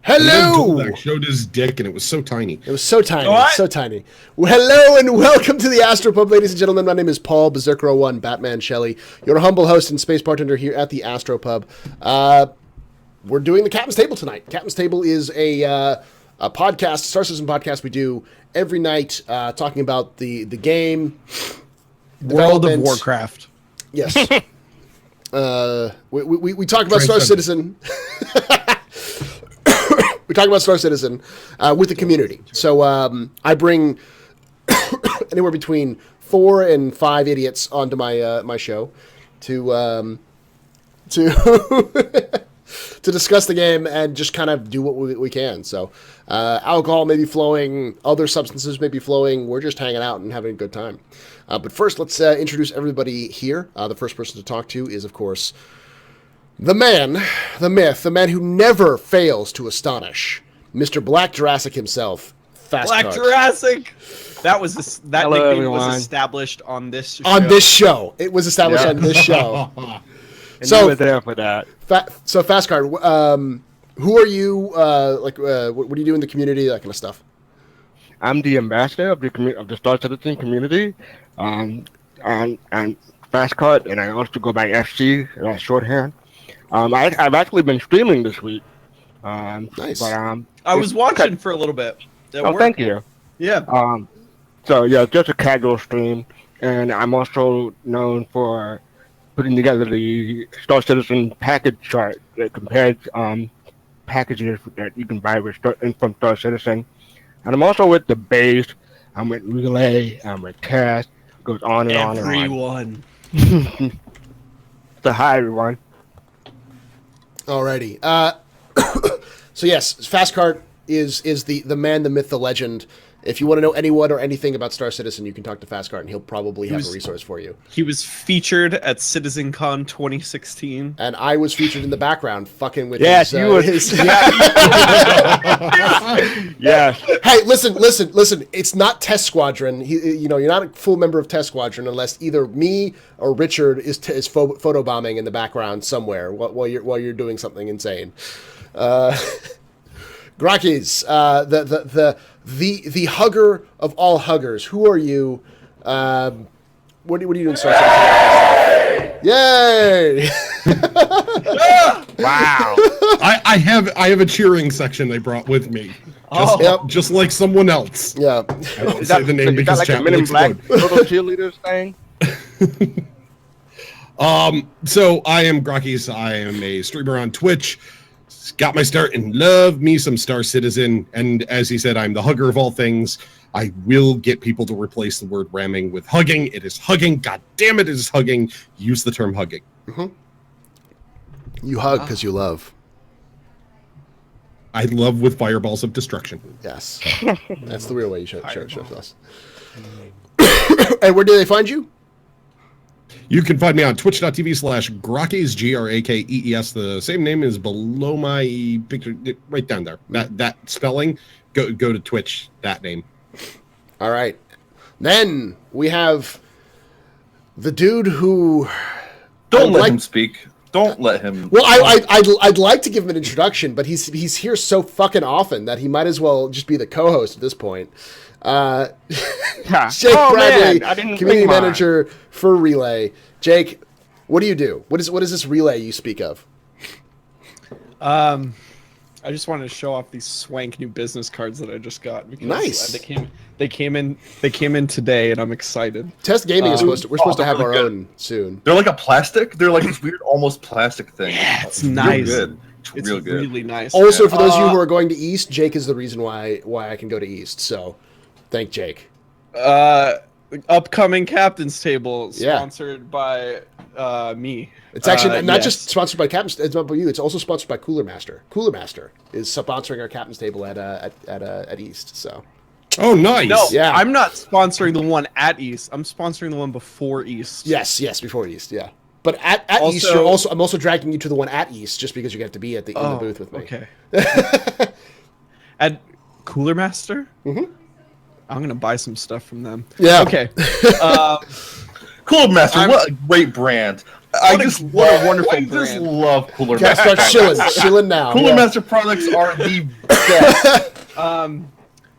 Hello! And then Tolbek showed his dick, and it was so tiny. It was so tiny, What? so tiny. Well, hello and welcome to the Astropub, ladies and gentlemen. My name is Paul Berserker01, Batman Shelley, your humble host and space bartender here at the Astropub. We're doing the Captain's Table tonight. Captain's Table is a podcast, Star Citizen podcast we do every night, talking about the game, World of development. Warcraft. Yes. We talk about Star Citizen. We talk about Star Citizen with the community. So I bring anywhere between 4 and 5 idiots onto my my show to to discuss the game and just kind of do what we can. So alcohol may be flowing, other substances may be flowing. We're just hanging out and having a good time. But first, let's introduce everybody here. The first person to talk to is, of course, the man, the myth, the man who never fails to astonish, Mr. Black Jurassic himself, Fast Black Cart. Jurassic. That was that Hello, nickname everyone. was established on this show. On this show. It was established on this show. And you were there for that. So Fast Cart, who are you, what do you do in the community, that kind of stuff? I'm the ambassador of the Star Citizen community, and Fast Cut, and I also go by FC, shorthand. I've actually been streaming this week. Nice. But, I was watching for a little bit. At oh, work. thank you. Yeah. So yeah, just a casual stream, and I'm also known for putting together the Star Citizen package chart that compares packages that you can buy from Star Citizen. And I'm also with the base. I'm with Relay. I'm with Cast. It goes on and on and on. Everyone. So hi everyone. Alrighty. So yes, Fast Cart is the man, the myth, the legend. If you want to know anyone or anything about Star Citizen, you can talk to Fast Cart, and he'll probably have a resource for you. He was featured at CitizenCon 2016. And I was featured in the background, fucking with Yes, his, you were. his... Yes. Hey, listen. It's not Test Squadron. You're not a full member of Test Squadron unless either me or Richard is photobombing in the background somewhere while you're doing something insane. Grakis, the hugger of all huggers. Who are you? What are you doing? Yay! Wow. I have a cheering section they brought with me. Just like someone else. Yeah. I won't say the name because like chat a Men will in Black explode. little cheerleaders thing. So I am Grakis. I am a streamer on Twitch. Got my start and love me some Star Citizen. And as he said, I'm the hugger of all things. I will get people to replace the word ramming with hugging. It is hugging. God damn it is hugging. Use the term hugging. Mm-hmm. You hug because you love. I love with fireballs of destruction. Yes. That's the real way you show us. And where do they find you? You can find me on twitch.tv/Grakes, Grakees. The same name is below my picture, right down there. That spelling, go to Twitch, that name. All right. Then we have the dude who... Don't let him speak. Don't let him... Well, I'd like to give him an introduction, but he's here so fucking often that he might as well just be the co-host at this point. Jake Bradley, community manager for Relay. Jake, what do you do? What is this Relay you speak of? I just wanted to show off these swank new business cards that I just got. Because Nice. They came in today, and I'm excited. Test Gaming is we're supposed to have our own soon. They're like a plastic. They're like this weird, almost plastic thing. Yeah, it's real nice. Good. It's real good. really nice. Also, for those of you who are going to East, Jake is the reason why I can go to East. So, thank Jake. Upcoming Captain's Table, Yeah. sponsored by me. It's actually not yes. just sponsored by Captain's. It's not by you. It's also sponsored by Cooler Master. Cooler Master is sponsoring our Captain's Table at East. So. Oh, nice. No, Yeah. I'm not sponsoring the one at East. I'm sponsoring the one before East. Yes, before East, yeah. But at East, I'm also dragging you to the one at East just because you have to be in the booth with me. Okay. At Cooler Master? Mm-hmm. I'm gonna buy some stuff from them. Yeah. Okay. Cool Master, what a great brand. what a wonderful I just brand. love Cooler Yeah, Master. start shilling now. Cooler Yeah. Master products are the best.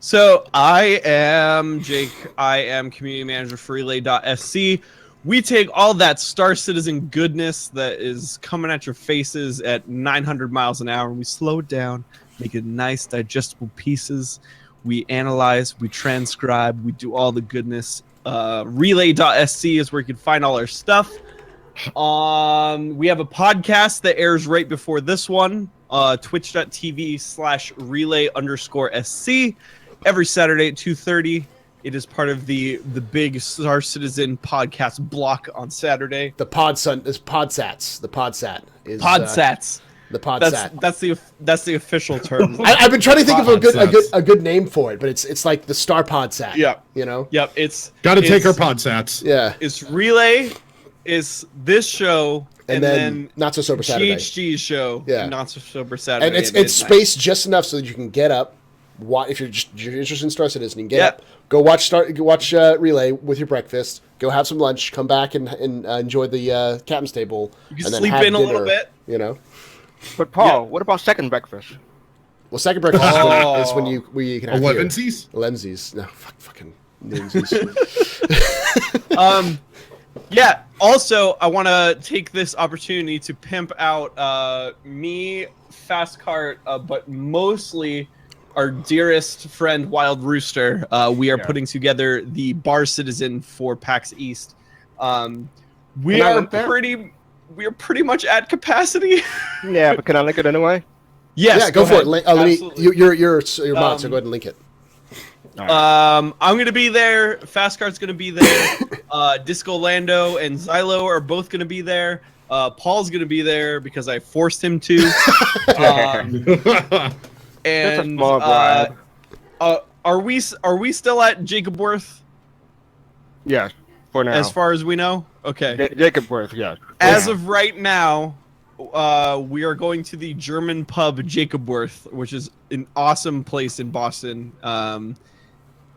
So I am Jake. I am community manager for Relay.sc. We take all that Star Citizen goodness that is coming at your faces at 900 miles an hour, and we slow it down, make it nice, digestible pieces. We analyze, we transcribe, we do all the goodness. Relay.sc is where you can find all our stuff. We have a podcast that airs right before this one. Twitch.tv/relay_sc every Saturday at 2:30. It is part of the big Star Citizen podcast block on Saturday. The Podsat is Podsats. The Podsat is Podsats. the Podsat. That's the official term. I've been trying to think of Podsats. a good name for it, but it's like the Star Podsat. Yep. You know. Yep. It's Gotta take our it's- podsats. Yeah. It's Relay. Is this show And then Not So Sober Saturday. GHG's show. Yeah. Not So Sober Saturday. And it's at midnight. spaced just enough so that you can get up. If you're interested in Star Citizen, you can get Yep. up, go watch Relay with your breakfast, go have some lunch, come back and enjoy the captain's table. You can and then sleep have in a little dinner, bit. You know. But Paul, Yeah. what about second breakfast? Well, second breakfast Oh. is when you can have beer. Elevensies? Lensies. No, fucking Lensies. Yeah. Also, I want to take this opportunity to pimp out me, Fast Cart, but mostly our dearest friend Wild Rooster. We are putting together the Bar Citizen for PAX East. We Can I are link that? pretty much at capacity. Yeah, but can I link it anyway? Yes. Yeah, go for ahead. it. Absolutely. You're mod, so go ahead and link it. I'm gonna be there. Fast Cart's gonna be there. Disco Lando and Xylo are both gonna be there. Paul's gonna be there because I forced him to. That's a And small bribe. are we still at Jacob Worth Yes, for now. as far as we know? Okay. Jacob Worth, yes. As of right now, we are going to the German pub Jacob Worth, which is an awesome place in Boston.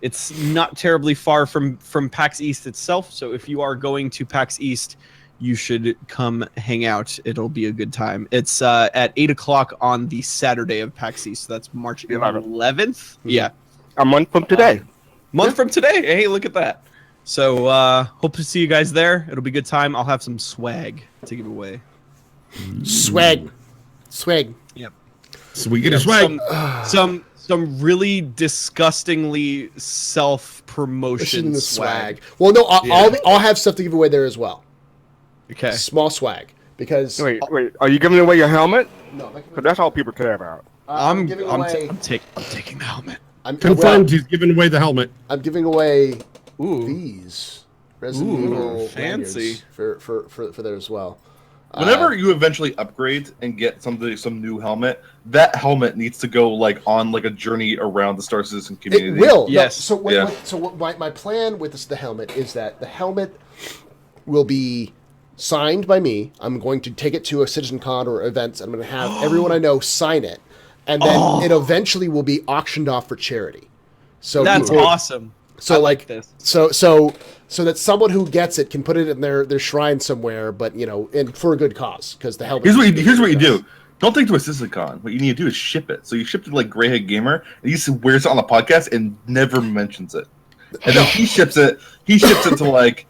It's not terribly far from PAX East itself, so if you are going to PAX East, you should come hang out. It'll be a good time. It's at 8 o'clock on the Saturday of PAX East, so that's March 11th. Yeah. A month from today. Month from today. Hey, look at that. So hope to see you guys there. It'll be a good time. I'll have some swag to give away. Swag. Yep. So we get a swag. Some really disgustingly self-promotion The swag. Well, no, I'll have stuff to give away there as well. Okay. Small swag because Wait, are you giving away your helmet? no, Because that's all people care about. I'm giving I'm away. taking the helmet. Confirmed he's giving away the helmet. I'm giving away Ooh. these Resident Ooh, Evil fancy. lanyards for there as well. Whenever you eventually upgrade and get some new helmet, that helmet needs to go on a journey around the Star Citizen community. It will. Yes. No, Yeah. my plan with the helmet is that the helmet will be signed by me. I'm going to take it to a CitizenCon or events. And I'm going to have everyone I know sign it, and then it eventually will be auctioned off for charity. So That's people- awesome. So I like like this. so that someone who gets it can put it in their shrine somewhere, but and for a good cause because the helmet. Here's what you do. Don't take it to a CitizenCon. What you need to do is ship it. So you ship it to Greyhead Gamer, and he wears it on the podcast and never mentions it. And then he ships it to like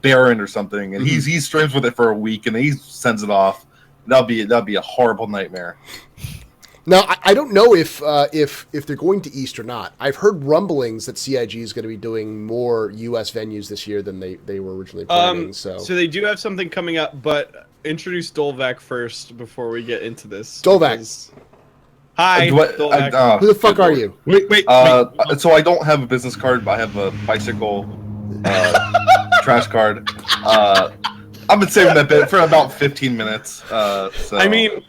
Baron or something, and he streams with it for a week, and then he sends it off. That'd be a horrible nightmare. Now I don't know if they're going to East or not. I've heard rumblings that CIG is going to be doing more U.S. venues this year than they were originally planning. So they do have something coming up, but introduce Dolvac first before we get into this. Dolvac. because- Hi, Dolvac. who the fuck are you? Wait. So I don't have a business card, but I have a bicycle trash card. I've been saving that bit for about 15 minutes. So. I mean,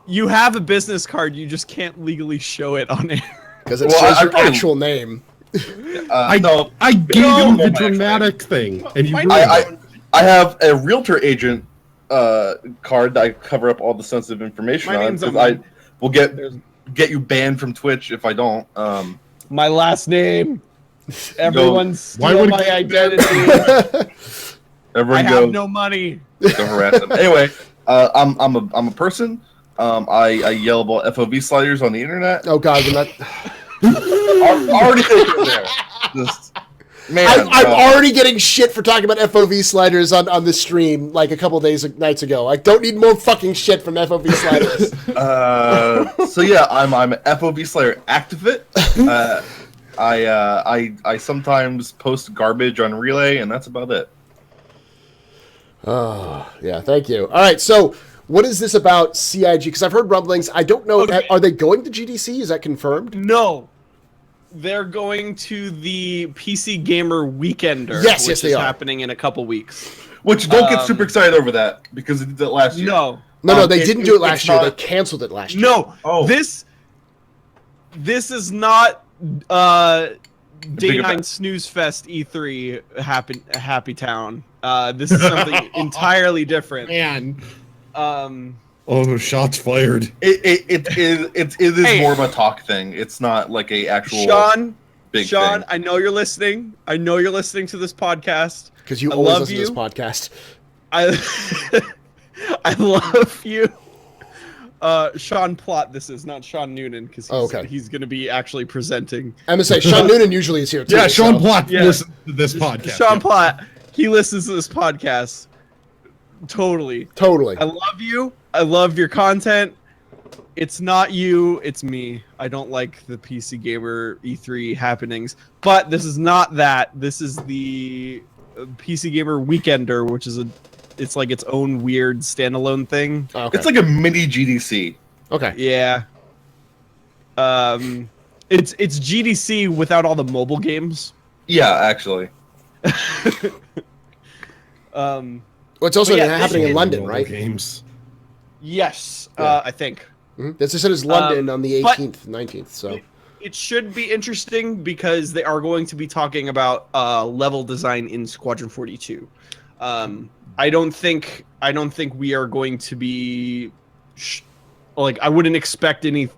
you have a business card. You just can't legally show it on air. Because it Well, says I your probably- actual name. no, I gave No, him the actually. dramatic thing, and you My- ruined it. I have a realtor agent card that I cover up all the sensitive information My on name's because on I will There's get you banned from Twitch if I don't. my last name. Everyone's Why stealing would- my identity. I Everyone have go, no money. go harass them. Anyway, I'm a person. I yell about FOV sliders on the internet. Oh God, we're not. Already thinking there. Just, man, I'm already getting shit for talking about FOV sliders on the stream like a couple nights ago. I don't need more fucking shit from FOV sliders. So yeah, I'm an FOV slider activist. I sometimes post garbage on Relay, and that's about it. Oh, yeah, thank you. All right, so what is this about CIG? Because I've heard rumblings. I don't know. Okay. Are they going to GDC? Is that confirmed? No. They're going to the PC Gamer Weekender, Yes, which they is are. happening in a couple weeks. Which don't get super excited over that because it did that last year. No. No, they didn't do it last it's year. not- They canceled it last year. No. Oh. This is not Day Big 9 event. Snooze Fest E3 Happy Town. This is something entirely different. Man. Um, Oh, shots fired. It is Hey. more of a talk thing. It's not like a actual Sean, big Sean, thing. I know you're listening. I know you're listening to this podcast. Because you I always love listen to you. this podcast. I love you. Sean Plott, this is not Sean Noonan because Okay. he's going to be actually presenting. I'm gonna say Sean Noonan usually is here too. Yeah, Sean so- Plott Yeah. listens to this podcast. Sean Plott, he listens to this podcast. Totally. Totally. I love you. I love your content. It's not you, it's me. I don't like the PC Gamer E3 happenings, but this is not that. This is the PC Gamer Weekender, which is it's like its own weird standalone thing. Okay. It's like a mini GDC. Okay. Yeah. It's GDC without all the mobile games. Yeah, actually. Um, Well, it's also But yeah, happening in it's- London, Mobile right? Games. yes, Yeah. I think. Mm-hmm. This said it's London on the but- 18th, 19th. So It should be interesting because they are going to be talking about level design in Squadron 42. I don't think we are going to be like I wouldn't expect any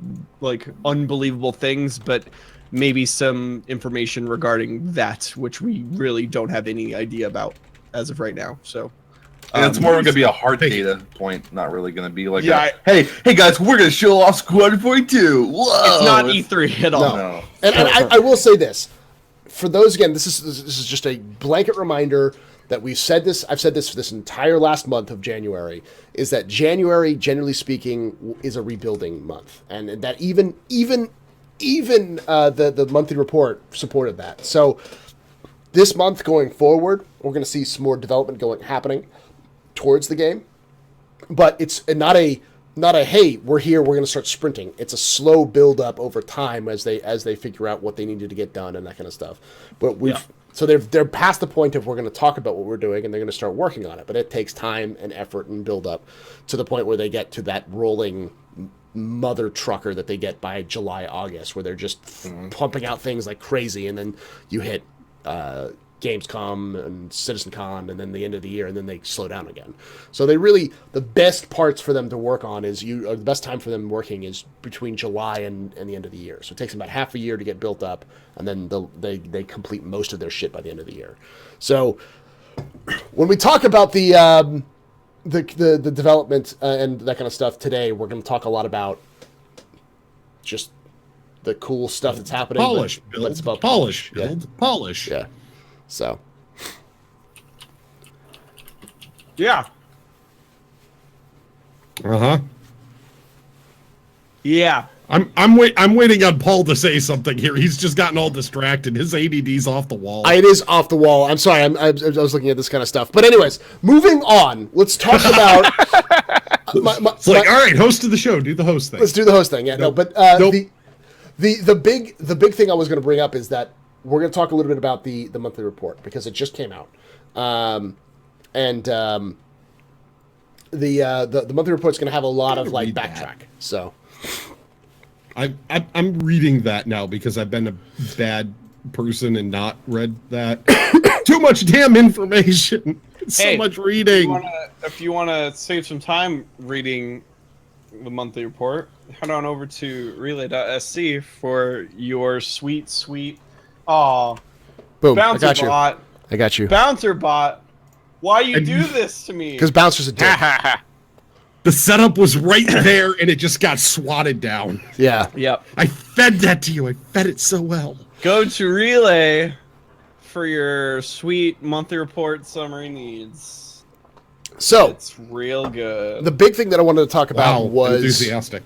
like unbelievable things, but maybe some information regarding that, which we really don't have any idea about as of right now. So. And it's more going to be a hard Thank data point, not really going to be like, Yeah, hey guys, we're going to show off Squad 42. Whoa! It's not E3 at all. No. And I will say this, for those again, this is just a blanket reminder that we've said this. I've said this for this entire last month of January. Is that January, generally speaking, is a rebuilding month, and that even the monthly report supported that. So this month going forward, we're going to see some more development happening towards the game, but it's not a hey, we're here, we're going to start sprinting. It's a slow build up over time as they figure out what they needed to get done and that kind of stuff. But so they're past the point of we're going to talk about what we're doing and they're going to start working on it. But it takes time and effort and build up to the point where they get to that rolling mother trucker that they get by July, August, where they're just pumping out things like crazy, and then you hit Gamescom and CitizenCon, and then the end of the year, and then they slow down again. So they really, the best parts for them to work on the best time for them working is between July and the end of the year. So it takes them about half a year to get built up, and then they complete most of their shit by the end of the year. So when we talk about the development and that kind of stuff today, we're going to talk a lot about just the cool stuff that's happening. Polish but build. it's about Polish Yeah. build. Polish. Yeah. So Yeah. Uh-huh. Yeah. I'm waiting on Paul to say something here. He's just gotten all distracted. His ADD's off the wall. it is off the wall. I'm sorry. I was looking at this kind of stuff. But anyways, moving on. Let's talk about. It's like, all right, host of the show, do the host thing. Let's do the host thing. Yeah. No, but Nope. the big thing I was going to bring up is that we're going to talk a little bit about the monthly report because it just came out, and the monthly report's going to have a lot of like read that. backtrack. So I'm reading that now because I've been a bad person and not read that. Too much damn information. So Hey, much reading. If you wanna save some time reading the monthly report, head on over to relay.sc for your sweet. Aw, Boom. I Bouncer got you. bot. I got you. Bouncer bot. Why you And do you- this to me? Because Bouncer's a dick. The setup was right there, and it just got swatted down. Yeah. Yep. I fed that to you. I fed it so well. Go to Relay for your sweet monthly report summary needs. So It's real good. the big thing that I wanted to talk about Wow, was enthusiastic.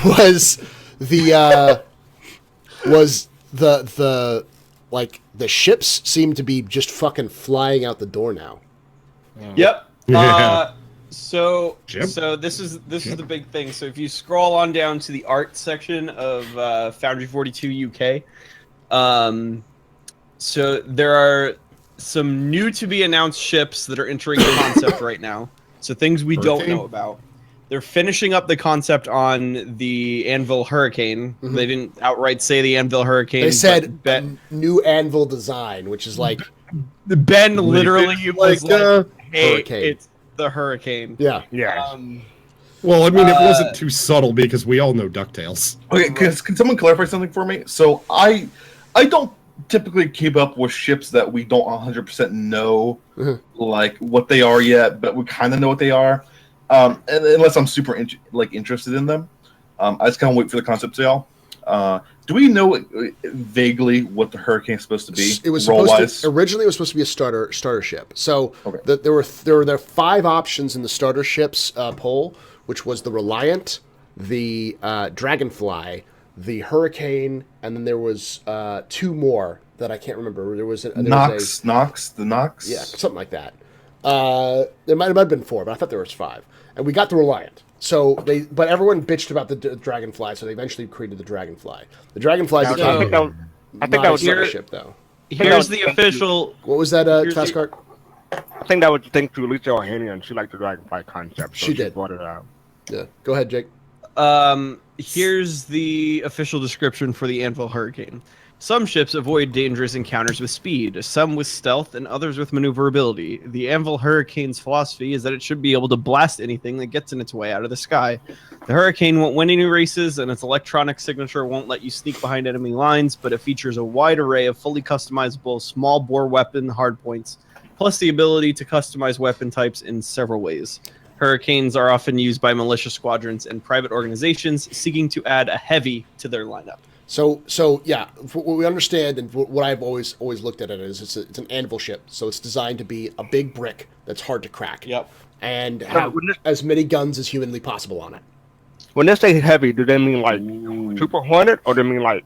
was the like the ships seem to be just fucking flying out the door now. Yep. Yeah. So Jim? this is the big thing. So if you scroll on down to the art section of Foundry 42 UK, so there are some new to be announced ships that are entering the concept right now. So things we don't know about. They're finishing up the concept on the Anvil Hurricane. Mhm. They didn't outright say the Anvil Hurricane. They said but new anvil design, which is like Ben literally was like, "Hey, Hurricane. it's the Hurricane." yeah. Yeah. Well, I mean, it wasn't too subtle because we all know DuckTales. Okay, can someone clarify something for me? So I don't typically keep up with ships that we don't 100% know Mhm. like what they are yet, but we kind of know what they are. And unless I'm super interested in them, I just kind of wait for the concept sale. Do we know vaguely what the Hurricane's supposed to be? It was role-wise? originally it was supposed to be a starter ship. So Okay. there were 5 options in the starter ships poll, which was the Reliant, the Dragonfly, the Hurricane, and then there was 2 more that I can't remember. There was the Nox. Yeah, something like that. There might have been 4, but I thought there was 5. And we got the Reliant. But everyone bitched about the Dragonfly, so they eventually created the Dragonfly. The Dragonfly So- became I think that not was a starter Here- ship, though. Here's the official. What was that, Here's Fast the- Cart? I think that was the thing to Lisa Ohanian. She liked the Dragonfly concept. So She did. brought it out. Yeah. Go ahead, Jake. Here's the official description for the Anvil Hurricane. Some ships avoid dangerous encounters with speed, some with stealth, and others with maneuverability. The Anvil Hurricane's philosophy is that it should be able to blast anything that gets in its way out of the sky. The Hurricane won't win any races, and its electronic signature won't let you sneak behind enemy lines, but it features a wide array of fully customizable small-bore weapon hardpoints, plus the ability to customize weapon types in several ways. Hurricanes are often used by militia squadrons and private organizations seeking to add a heavy to their lineup. So yeah, what we understand and what I've always looked at it is it's an anvil ship, so it's designed to be a big brick that's hard to crack. Yep. And have as many guns as humanly possible on it. When they say heavy, do they mean like Super Hornet or do they mean like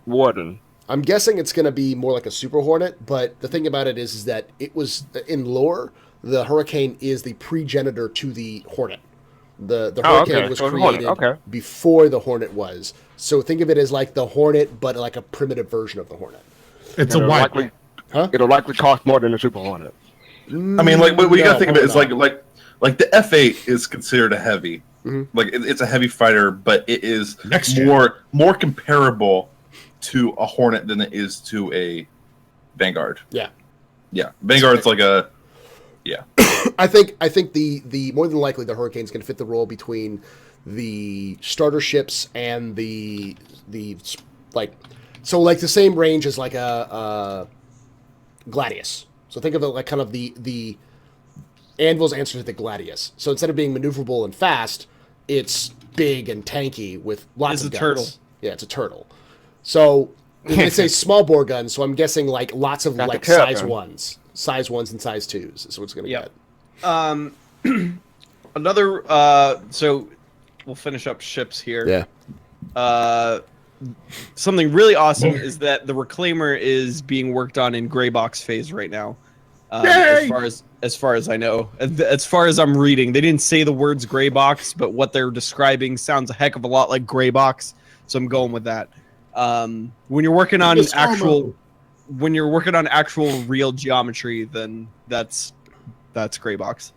Warden? I'm guessing it's going to be more like a Super Hornet, but the thing about it is that it was in lore, the Hurricane is the progenitor to the Hornet. The Hurricane was So it's a created Hornet. Okay. before the Hornet was. So think of it as like the Hornet, but like a primitive version of the Hornet. It's a It'll wide. likely, Huh? it'll likely cost more than the Super Hornet. I mean, like what you No, gotta think of it is probably like the F8 is considered a heavy. Mhm. Like it's a heavy fighter, but it is Next gen. more comparable to a Hornet than it is to a Vanguard. Yeah. Yeah, Vanguard's like a I think the more than likely the Hurricane's going to fit the role between the starter ships and the like the same range as like a Gladius. So think of it like kind of the Anvil's answer to the Gladius. So instead of being maneuverable and fast, it's big and tanky with lots It's of a guns. turtle. Yeah, it's a turtle. So they say small bore guns, so I'm guessing like lots of Got the like cap size gun. ones and size 2s is what's going to Yep. get. Another so we'll finish up ships here. Yeah. Something really awesome is that the Reclaimer is being worked on in gray box phase right now. Yay! As far as I know, as far as I'm reading, they didn't say the words gray box, but what they're describing sounds a heck of a lot like gray box. So I'm going with that. When you're working on actual real geometry, then that's gray box.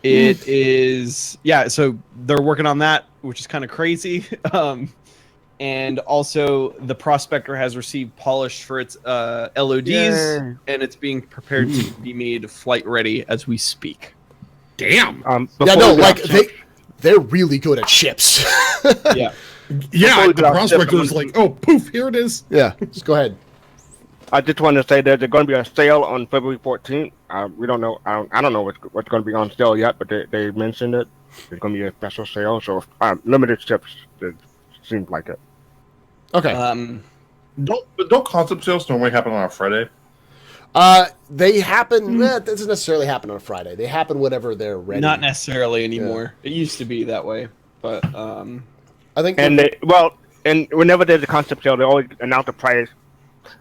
It is, yeah, so they're working on that, which is kind of crazy. And also the Prospector has received polish for its LODs, Yay. and it's being prepared to be made flight ready as we speak. Damn. Yeah, Before no, we like get off they're really good at ships. Yeah. Yeah, Before we the get off prospector ship, was like, oh, poof, here it is. Yeah, just go ahead. I just want to say that there's going to be a sale on February 14th. We don't know. I don't know what's going to be on sale yet, but they mentioned it. There's going to be a special sale, so limited ships. It seems like it. Okay. Don't concept sales normally happen on a Friday? They happen. It doesn't necessarily happen on a Friday. They happen whenever they're ready. Not necessarily anymore. It used to be that way, but I think. And whenever there's a concept sale, they always announce the price.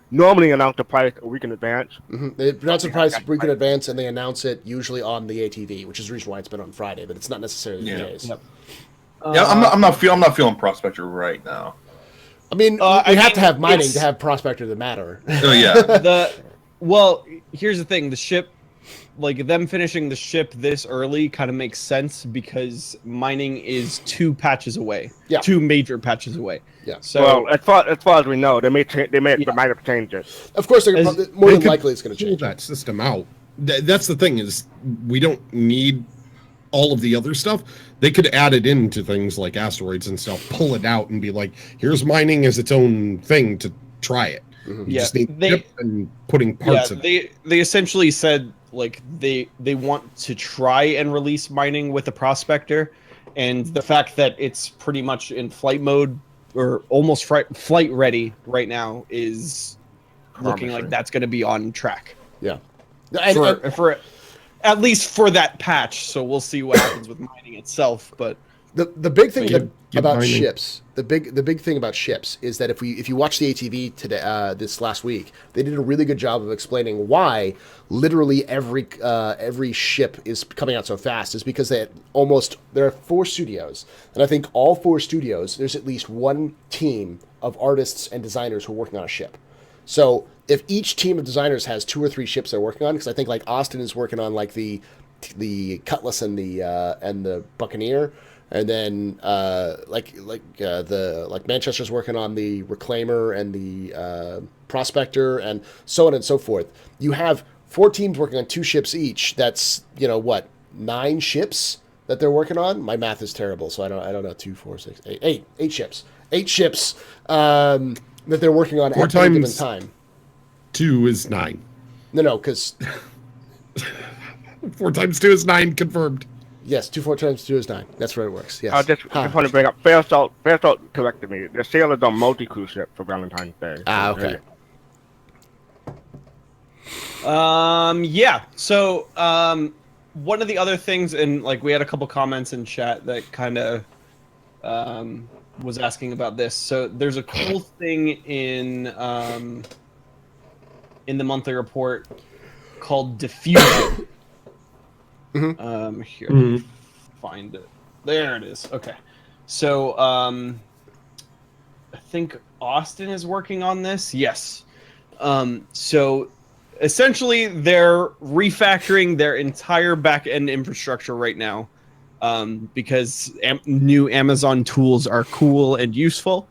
Normally announce the price a week in advance. They announce the price a week in advance, and they announce it usually on the ATV, which is the reason why it's been on Friday. But it's not necessarily the case. Yep. I'm not feeling Prospector right now. I mean, we have to have mining to have Prospector to matter. Oh yeah. Well, here's the thing: the ship, like them finishing the ship this early, kind of makes sense because mining is 2 patches away. Yeah. 2 major patches away. Yeah. So well, as far as we know, they might have changed it. Of course, more than likely it's going to change. Pull that system out. That's the thing is we don't need all of the other stuff. They could add it into things like asteroids and stuff, pull it out and be like, here's mining as its own thing to try it. You just need ship and putting parts of it. They essentially said like they want to try and release mining with the Prospector, and the fact that it's pretty much in flight mode or almost flight ready right now is looking like that's going to be on track. Yeah. For at least for that patch, so we'll see what happens with mining itself. But the big thing about mining. ships, the big thing about ships is that if you watch the ATV today, this last week, they did a really good job of explaining why literally every ship is coming out so fast is because there are 4 studios, and I think all 4 studios there's at least one team of artists and designers who are working on a ship. So if each team of designers has 2 or 3 ships they're working on, because I think like Austin is working on like the Cutlass and the Buccaneer, and then Manchester's working on the Reclaimer and the Prospector, and so on and so forth. You have 4 teams working on 2 ships each. That's 9 ships that they're working on. My math is terrible, so I don't know. 2, 4, 6, 8 ships. 8 ships. That they're working on at any given time. 2 is 9. No, because 4 times 2 is 9, confirmed. yes, 4 times 2 is 9. That's where it works. Yes. I just want to bring up Fair Salt corrected me. The sale is on multi-cruise ship for Valentine's Day. Okay. Yeah. So one of the other things, and like we had a couple comments in chat that kind of was asking about this. So there's a cool thing in the monthly report called diffusion. Here, find it. There it is. Okay. So I think Austin is working on this. Yes. So essentially they're refactoring their entire back-end infrastructure right now. Because new Amazon tools are cool and useful.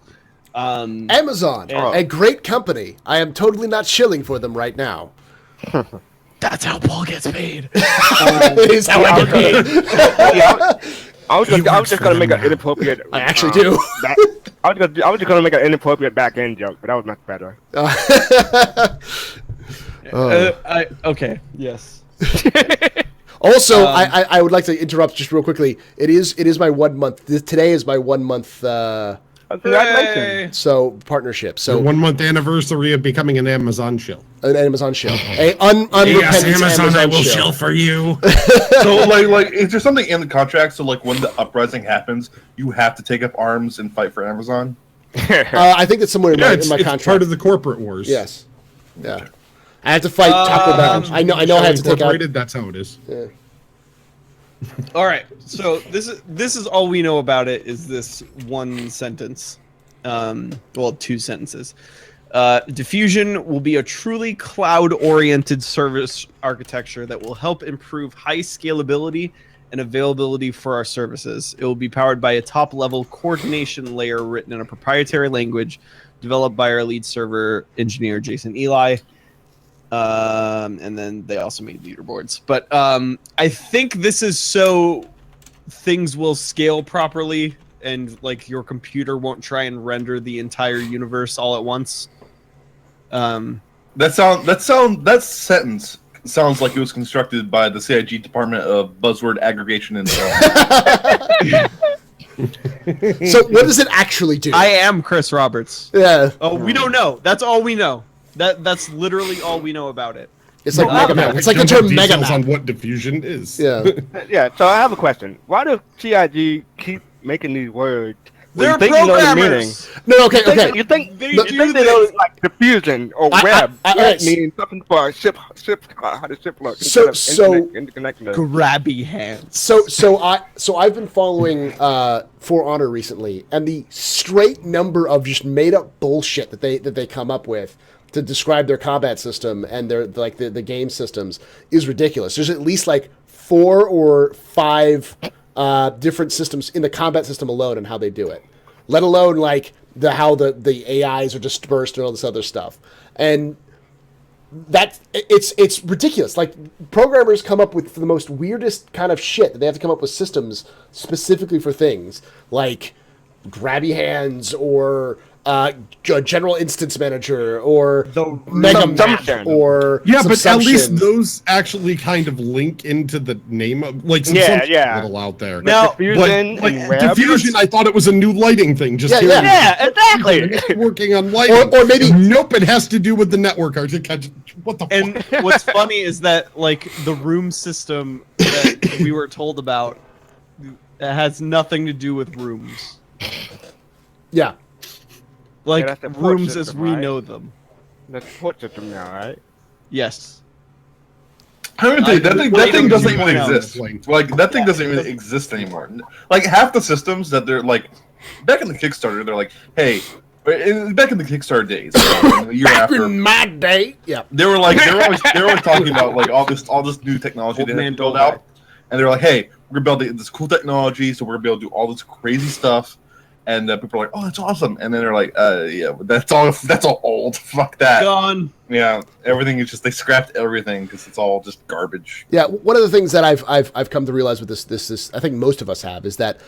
Amazon, a great company. I am totally not shilling for them right now. That's how Paul gets paid. It is how I get paid. I was just going to make an inappropriate. I actually do. I was just going to make an inappropriate back end joke, but that was much better. Okay. Yes. Also, I would like to interrupt just real quickly. It is my 1 month. Today is my 1 month. Congratulations! So partnership. So the 1 month anniversary of becoming an Amazon shill. An Amazon shill. Yes, Amazon, I will shill for you. So like, is there something in the contract? So like, when the uprising happens, you have to take up arms and fight for Amazon. I think that's somewhere in my contract. It's part of the corporate wars. Yes. Yeah. I have to fight Taco Bell. I know. I have to take out. That's how it is. Yeah. All right. So this is all we know about it. Is this one sentence? 2 sentences. Diffusion will be a truly cloud-oriented service architecture that will help improve high scalability and availability for our services. It will be powered by a top-level coordination layer written in a proprietary language developed by our lead server engineer, Jason Eli. And then they also made leaderboards. But I think this is so things will scale properly and like your computer won't try and render the entire universe all at once. That sentence sounds like it was constructed by the CIG Department of Buzzword Aggregation and Development. So what does it actually do? I am Chris Roberts. Yeah, Oh, we don't know. That's all we know. That's literally all we know about it. it's like No, mega map. we It's like the don't have term mega details map. on what diffusion is. Yeah. Yeah, so I have a question. Why do CIG keep making these words? They're You think you know the meaning. programmers. No, okay, okay. You think They you do think they know like diffusion or I- web? I- That I- means something for ship how the ship looks. So- instead of interconnecting. Grabby hands. So I've been following For Honor recently, and the straight number of just made up bullshit that they come up with to describe their combat system and their like the game systems is ridiculous. There's at least like 4 or 5 different systems in the combat system alone and how they do it. Let alone like how the AIs are dispersed and all this other stuff. And that it's ridiculous. Like programmers come up with the most weirdest kind of shit that they have to come up with systems specifically for things like grabby hands or general instance manager or The mega map Subsumption. or Yeah, but at least subsumption. those actually kind of link into the name of like some Yeah. a little out there. Now- Diffusion But, and web. diffusion, I thought it was a new lighting thing. Just Yeah, hearing yeah. Yeah, exactly. working on lighting, Or maybe- nope, it has to do with the network architecture. What the And fuck? what's funny is that like the room system that we were told about has nothing to do with rooms. yeah. Like that's the port rooms system, as we right? know them. That's port system now, right? Yes. I don't think that thing doesn't even Right. exist. Like that thing doesn't even exist anymore. Like half the systems that they're like back in the Kickstarter, they're like, hey, back in the Kickstarter days, the year Back after, in my day. Yeah. they were always talking about like all this new technology Old they man had to build don't out, and they're like, hey, we're gonna build this cool technology, so we're gonna be able to do all this crazy stuff. And people are like, "Oh, that's awesome!" And then they're like, yeah, but that's all old. Fuck that." Gone. Yeah, everything is just they scrapped everything because it's all just garbage. Yeah, one of the things that I've come to realize with this I think most of us have is that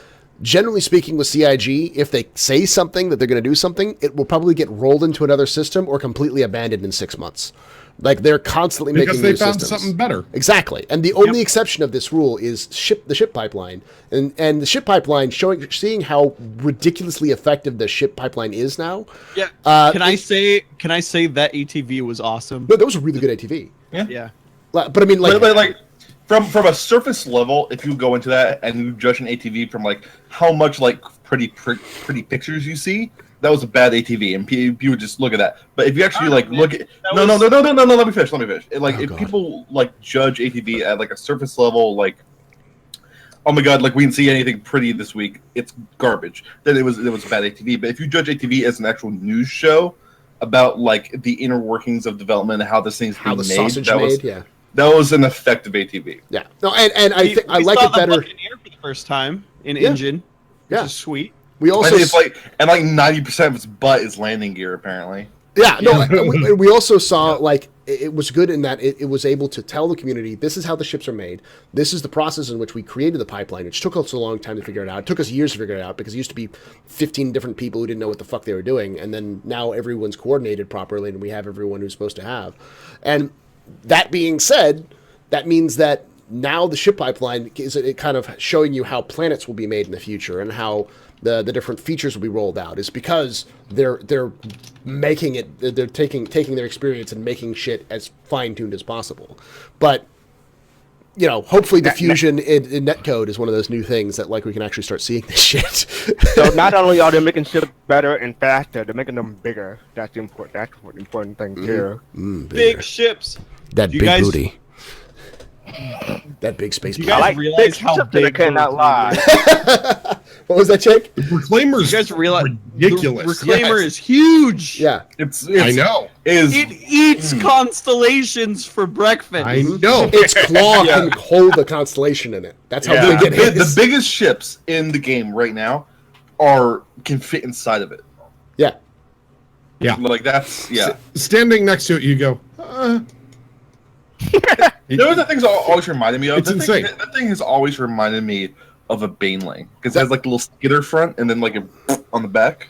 generally speaking with CIG, if they say something that they're going to do something, it will probably get rolled into another system or completely abandoned in 6 months. Like they're constantly Because making they new found systems. something better. Exactly, and the only exception of this rule is the ship pipeline, and the ship pipeline seeing how ridiculously effective the ship pipeline is now. Yeah. Uh, Can I say that ATV was awesome? No, that was a really good ATV. Yeah. But I mean, Like from a surface level, if you go into that and you judge an ATV from like how much like pretty pictures you see, that was a bad ATV, and you would just look at that. But if you actually like look at no, let me finish. If God. people like judge ATV at like a surface level, like oh my god, like we didn't see anything pretty this week, it's garbage. Then it was a bad ATV. But if you judge ATV as an actual news show about like the inner workings of development and how this thing's how being the made, sausage that made, was yeah. that was an effective ATV. Yeah. No, and I think I We like saw it the better. Buccaneer for the first time in Yeah. engine, which Yeah. is sweet. We I also think it's like 90% of its butt is landing gear apparently. yeah, no, we also saw like it was good in that it was able to tell the community this is how the ships are made. This is the process in which we created the pipeline, which took us a long time to figure it out. It took us years to figure it out because it used to be 15 different people who didn't know what the fuck they were doing, and then now everyone's coordinated properly and we have everyone who's supposed to have. And that being said, that means that now the ship pipeline is it kind of showing you how planets will be made in the future and how the different features will be rolled out is because they're making it, they're taking their experience and making shit as fine-tuned as possible. But you know, hopefully diffusion in netcode is one of those new things that like we can actually start seeing this shit. So not only are they making shit better and faster, they're making them bigger. That's the important thing too. Big ships. that you big guys- booty. That big space You booty. guys I like realize big how shit that I big cannot the lie. What was that, Jake? The Reclaimer's You guys realize ridiculous. the Reclaimer Yes. is huge. Yeah. It's I know. Is It eats constellations for breakfast. I know. Its claw can hold a constellation in it. That's how Yeah. big it the is. biggest ships in the game right now can fit inside of it. Yeah. Yeah. Like that's Standing next to it, you go. Those are the things that always reminded me of. It's insane. That thing has always reminded me of a Baneling because it has like a little skitter front and then like a on the back.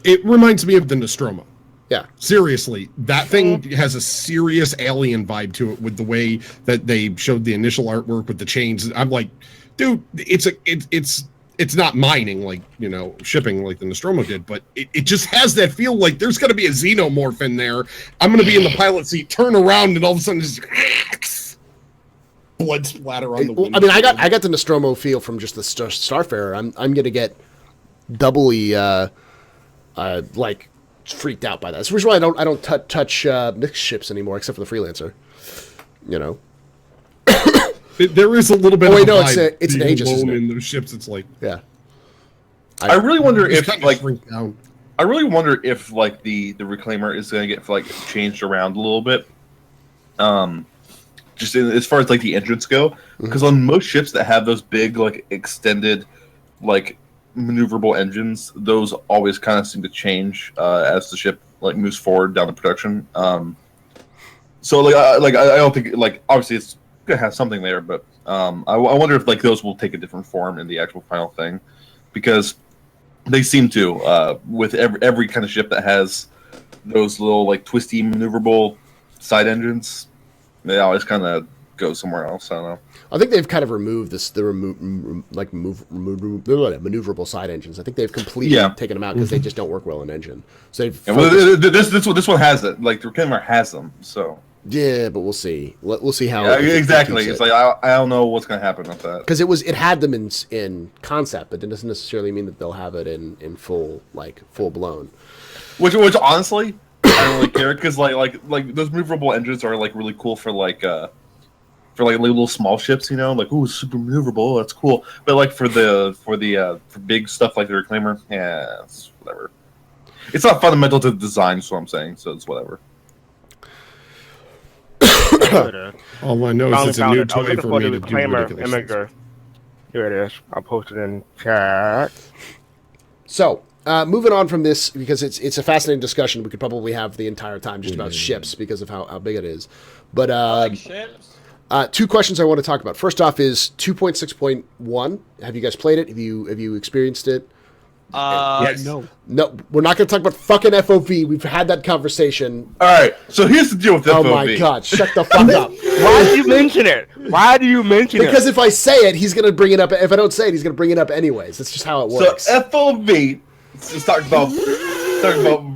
It reminds me of the Nostromo. Yeah. Seriously, that thing has a serious alien vibe to it with the way that they showed the initial artwork with the chains. I'm like, dude, it's not mining like, shipping like the Nostromo did, but it just has that feel like there's going to be a xenomorph in there. I'm going to be in the pilot seat, turn around, and all of a sudden just blood splatter on the windshield. I mean, I got the Nostromo feel from just the Starfarer. I'm going to get doubly like freaked out by that. That's the reason why I don't touch mixed ships anymore, except for the Freelancer. There is a little bit. Oh wait, of a no, vibe it's an being Aegis, isn't alone it? in those ships. It's like, Yeah. I really wonder just if kinda like shrink down. I really wonder if like the Reclaimer is going to get like changed around a little bit. Just as far as like the engines go, because on most ships that have those big like extended like maneuverable engines, those always kind of seem to change as the ship like moves forward down the production. So I don't think like obviously it's gonna have something there, but I wonder if like those will take a different form in the actual final thing, because they seem to with every kind of ship that has those little like twisty maneuverable side engines, they always kind of go somewhere else. I don't know. I think they've kind of removed maneuverable side engines. I think they've completely taken them out because they just don't work well in engine. So they've this one has it. Like the Reclaimer has them. So yeah, but we'll see. We'll see how exactly. It's like I don't know what's going to happen with that, because it had them in concept, but it doesn't necessarily mean that they'll have it in full blown. Which honestly, I don't really care, because like those maneuverable engines are like really cool for like little small ships, like ooh, super maneuverable, that's cool. But like for big stuff like the Reclaimer, yeah, it's whatever. It's not fundamental to the design, is what I'm saying. So it's whatever. All I know is it's a new toy for me to do Reclaimer ridiculous things. imager. Here it is. I'll post it in chat. So, moving on from this, because it's a fascinating discussion. We could probably have the entire time just about ships because of how big it is. But ships. two questions I want to talk about. First off is 2.6.1. Have you guys played it? Have you experienced it? Yes. No. No, we're not going to talk about fucking FOV. We've had that conversation. All right, so here's the deal with FOV. Oh my god, shut the fuck up. Why do you mention it? Why do you mention it? Because if I say it, he's going to bring it up. If I don't say it, he's going to bring it up anyways. That's just how it works. So FOV, let's talk about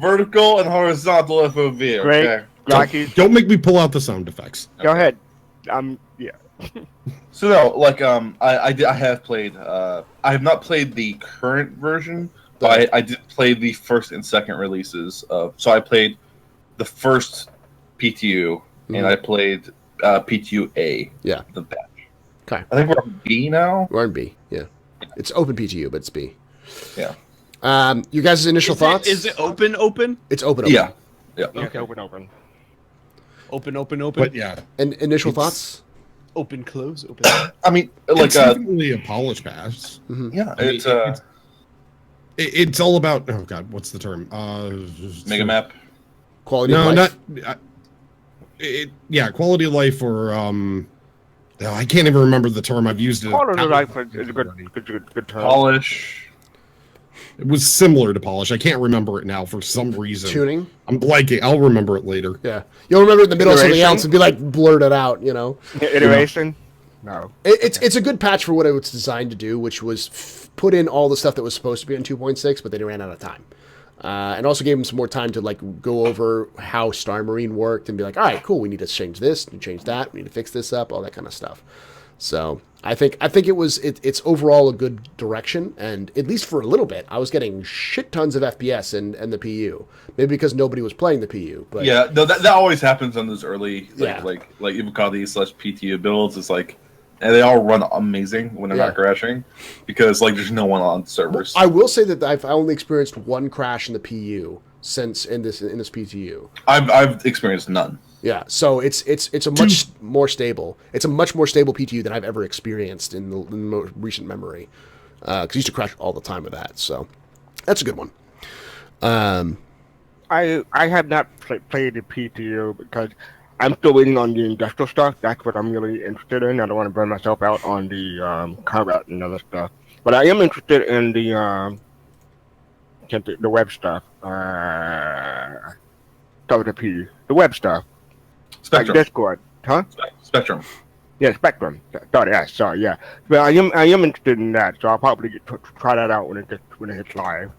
vertical and horizontal FOV. Okay. Great. Don't make me pull out the sound effects. Go ahead. Yeah. So no, like I have played. I have not played the current version, but I did play the first and second releases of. So I played the first PTU, and I played PTU A. Yeah. The batch. Okay. I think we're on B now. We're on B. Yeah. It's open PTU, but it's B. Yeah. You guys' initial thoughts? Is it open? It's open. Yeah. Yeah. Okay. Open. Open. But yeah, And initial thoughts? Open, close, open. I mean, like it's definitely a polish pass. yeah, I mean, it's all about. Oh god, what's the term? Mega map. Quality No, of life? not. Quality of life, or I can't even remember the term. I've used it. Quality of life is a good term. Polish. It was similar to polish. I can't remember it now for some reason. Tuning? I'm blanking. I'll remember it later. Yeah. You'll remember it in the middle of something Iteration? else and be like, blurt it out, Iteration? No. It's a good patch for what it was designed to do, which was put in all the stuff that was supposed to be in 2.6, but they ran out of time. And also gave them some more time to like go over how Star Marine worked and be like, all right, cool, we need to change this, we change that, we need to fix this up, all that kind of stuff. So I think it's overall a good direction, and at least for a little bit, I was getting shit tons of FPS and the PU. Maybe because nobody was playing the PU. But yeah, no, that always happens on those early like Yeah. Ivocati/PTU builds. It's like, and they all run amazing when they're not crashing, because like there's no one on servers. I will say that I've only experienced one crash in the PU since in this PTU. I've experienced none. Yeah, so it's a much more stable. It's a much more stable PTU than I've ever experienced in the most recent memory. Because I used to crash all the time with that. So that's a good one. I have not played the PTU because I'm still waiting on the industrial stuff. That's what I'm really interested in. I don't want to burn myself out on the combat and other stuff. But I am interested in the web stuff. start with a P. The web stuff. Spectrum. Like Discord. Huh? Spectrum. Yeah, Spectrum. Sorry, yeah. But I am interested in that, so I'll probably try that out when it hits live.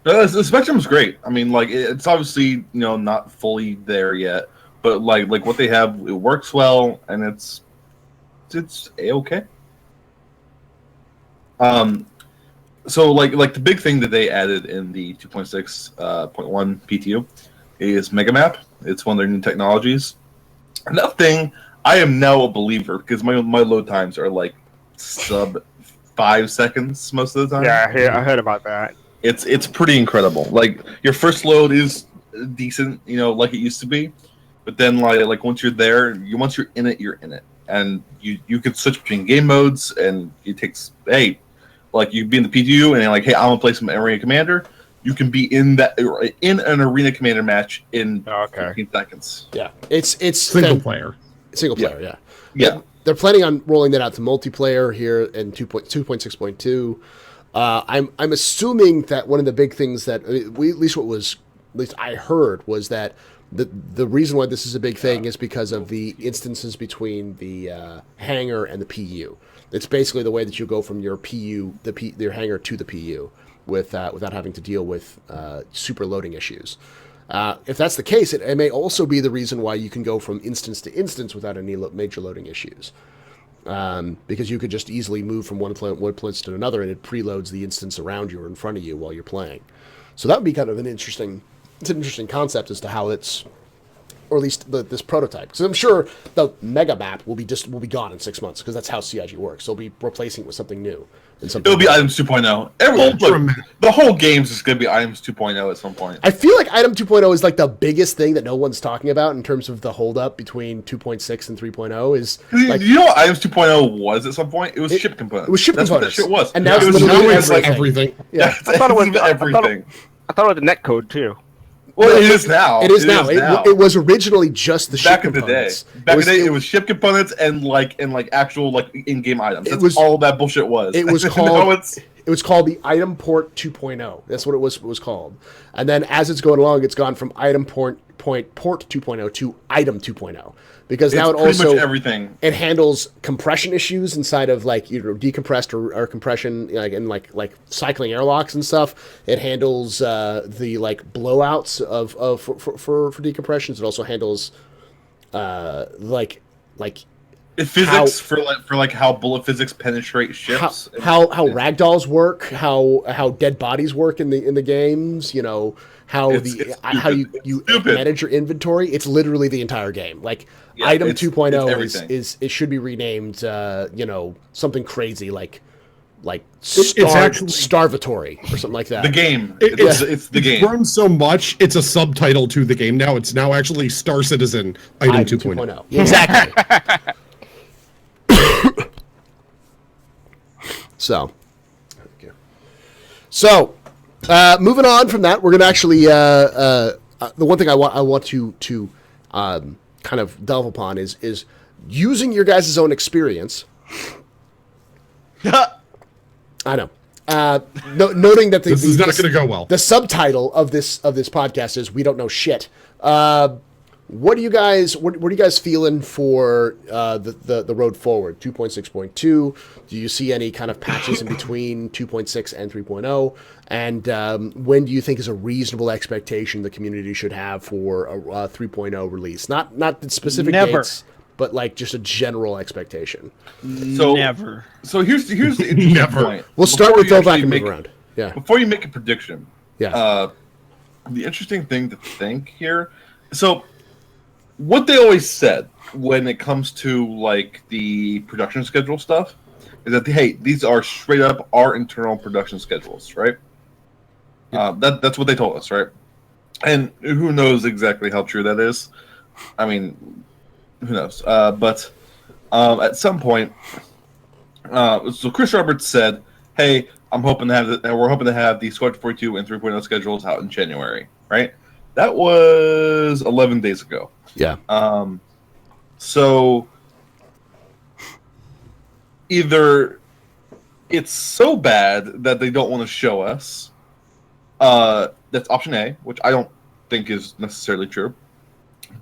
The Spectrum's great. I mean, like it's obviously not fully there yet, but like what they have, it works well, and it's a-okay. So like the big thing that they added in the 2.6.1 PTU is Megamap. It's one of their new technologies. And that thing, I am now a believer because my load times are like sub 5 seconds most of the time. Yeah, I heard about that. It's pretty incredible. Like your first load is decent, like it used to be, but then like once you're there, once you're in it, and you can switch between game modes, and it takes like you be in the PTU and like, hey, I'm gonna play some Arena Commander. You can be in an Arena Commander match in 15 seconds. Yeah, it's Single player. Yeah. They're planning on rolling that out to multiplayer here in 2.6.2. I'm assuming that one of the big things that at least I heard was that the reason why this is a big thing is because of the instances between the hangar and the PU. It's basically the way that you go from your PU, your hangar to the PU without having to deal with super loading issues. If that's the case, it may also be the reason why you can go from instance to instance without any major loading issues. Because you could just easily move from one place to another, and it preloads the instance around you or in front of you while you're playing. So that would be kind of an interesting concept as to how it's, or at least this prototype. Because I'm sure the mega map will be gone in 6 months, because that's how CIG works. They'll be replacing it with something new. It'll be Items 2.0. The whole game's just going to be Items 2.0 at some point. I feel like Item 2.0 is like the biggest thing that no one's talking about in terms of the holdup between 2.6 and 3.0 is like... You know what Items 2.0 was at some point? It was ship components. It was ship components. That's what that shit was. And now it it's was like everything. Yeah. I thought it was everything. I thought it was the netcode too. Well, it is now. It is now. It was originally just the ship Back in the day. components. Back in the day, it was ship components and actual in-game items. That's all that bullshit was. It was called. It was called the Item Port 2.0. That's what it was called. And then as it's going along, it's gone from Item Port 2.0 to Item 2.0 because now it also everything. It handles compression issues inside of decompressed or compression and like cycling airlocks and stuff. It handles the blowouts for decompressions. It also handles physics for how bullet physics penetrate ships. How ragdolls work, how dead bodies work in the games. How you manage your inventory. It's literally the entire game. Item 2.0 is it should be renamed something crazy like Starvatory or something like that. The game. It's the game. It's grown so much, it's a subtitle to the game now. It's now actually Star Citizen Item 2.0. Exactly. So, moving on from that, we're going to actually the one thing I want to kind of delve upon is using your guys' own experience. I know. Noting that this is not going to go well. The subtitle of this podcast is "We Don't Know Shit." What are you guys feeling for the road forward? 2.6.2. Do you see any kind of patches in between 2.6 and 3.0? And when do you think is a reasonable expectation the community should have for a 3.0 release? Not the specific dates, but just a general expectation. Never. So here's the interesting point. We'll start with Bill back and move around. Yeah. Before you make a prediction. Yeah. The interesting thing to think here. So what they always said when it comes to the production schedule stuff is that these are straight up our internal production schedules, right? That's what they told us, right? And who knows exactly how true that is? I mean, who knows? But at some point, so Chris Roberts said, "Hey, we're hoping to have the Squad 42 and 3.0 schedules out in January," right? That was 11 days ago. Yeah. So either it's so bad that they don't want to show us. That's option A, which I don't think is necessarily true.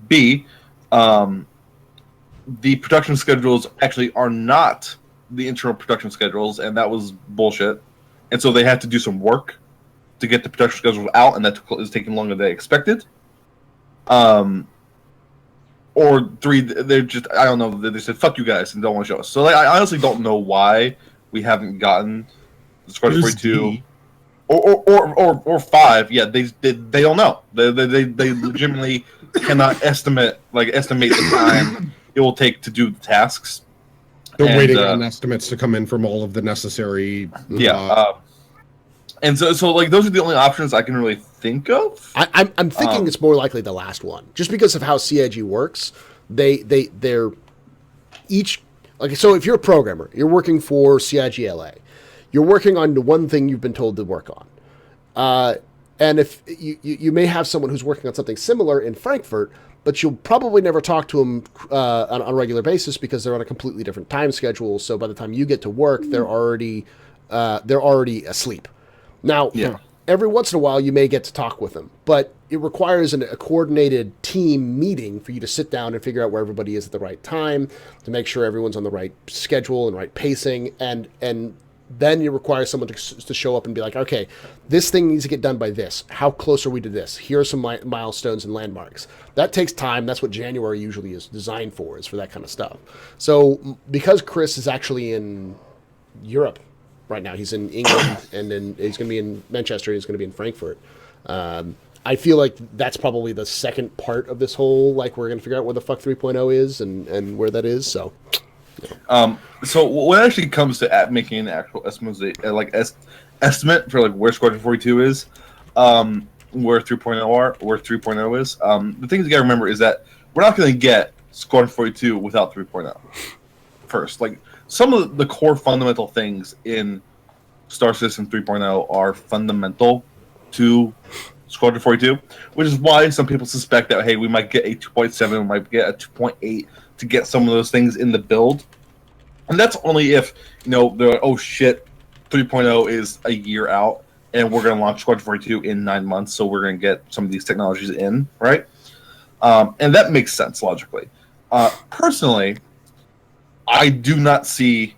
B, the production schedules actually are not the internal production schedules, and that was bullshit. And so they had to do some work to get the production schedules out, and that is taking longer than they expected. Or 3, they're just, I don't know, they said, fuck you guys, and don't want to show us. So I honestly don't know why we haven't gotten the Squadron 42 or 5. Yeah, they don't know. They legitimately cannot estimate the time it will take to do the tasks. They're waiting on estimates to come in from all of the necessary. And so like those are the only options I can really think of. I'm thinking it's more likely the last one, just because of how CIG works. They're each like, so if you're a programmer, you're working for CIG LA, you're working on the one thing you've been told to work on, and if you may have someone who's working on something similar in Frankfurt, but you'll probably never talk to them on a regular basis because they're on a completely different time schedule. So by the time you get to work, they're already asleep. Now, every once in a while, you may get to talk with them, but it requires a coordinated team meeting for you to sit down and figure out where everybody is at the right time, to make sure everyone's on the right schedule and right pacing, and then you require someone to show up and be like, okay, this thing needs to get done by this. How close are we to this? Here are some milestones and landmarks. That takes time. That's what January usually is designed for, is for that kind of stuff. So because Chris is actually in Europe right now, he's in England, and then he's going to be in Manchester, he's going to be in Frankfurt. I feel like that's probably the second part of this whole, like, we're going to figure out where the fuck 3.0 is and where that is, so... So when it actually comes to making an actual estimate, estimate for like where Squadron 42 is, where 3.0 is, the things you gotta remember is that we're not going to get Squadron 42 without 3.0. First, like, some of the core fundamental things in Star Citizen 3.0 are fundamental to Squadron 42, which is why some people suspect that, hey, we might get a 2.7, we might get a 2.8 to get some of those things in the build. And that's only if, they're like, oh shit, 3.0 is a year out, and we're going to launch Squadron 42 in 9 months, so we're going to get some of these technologies in, right? And that makes sense, logically. Personally, I do not see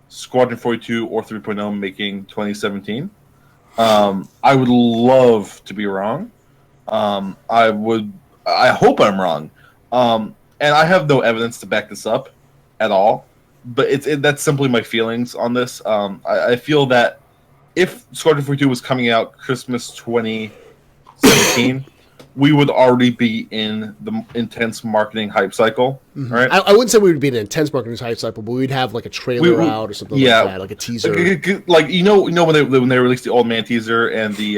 Squadron 42 or 3.0 making 2017. I would love to be wrong. I hope I'm wrong. And I have no evidence to back this up at all, but that's simply my feelings on this. I feel that if Squadron 42 was coming out Christmas 2017, we would already be in the intense marketing hype cycle, right? I wouldn't say we would be in an intense marketing hype cycle, but we'd have like a trailer out or something like that, like a teaser. Like when they released the Old Man teaser and the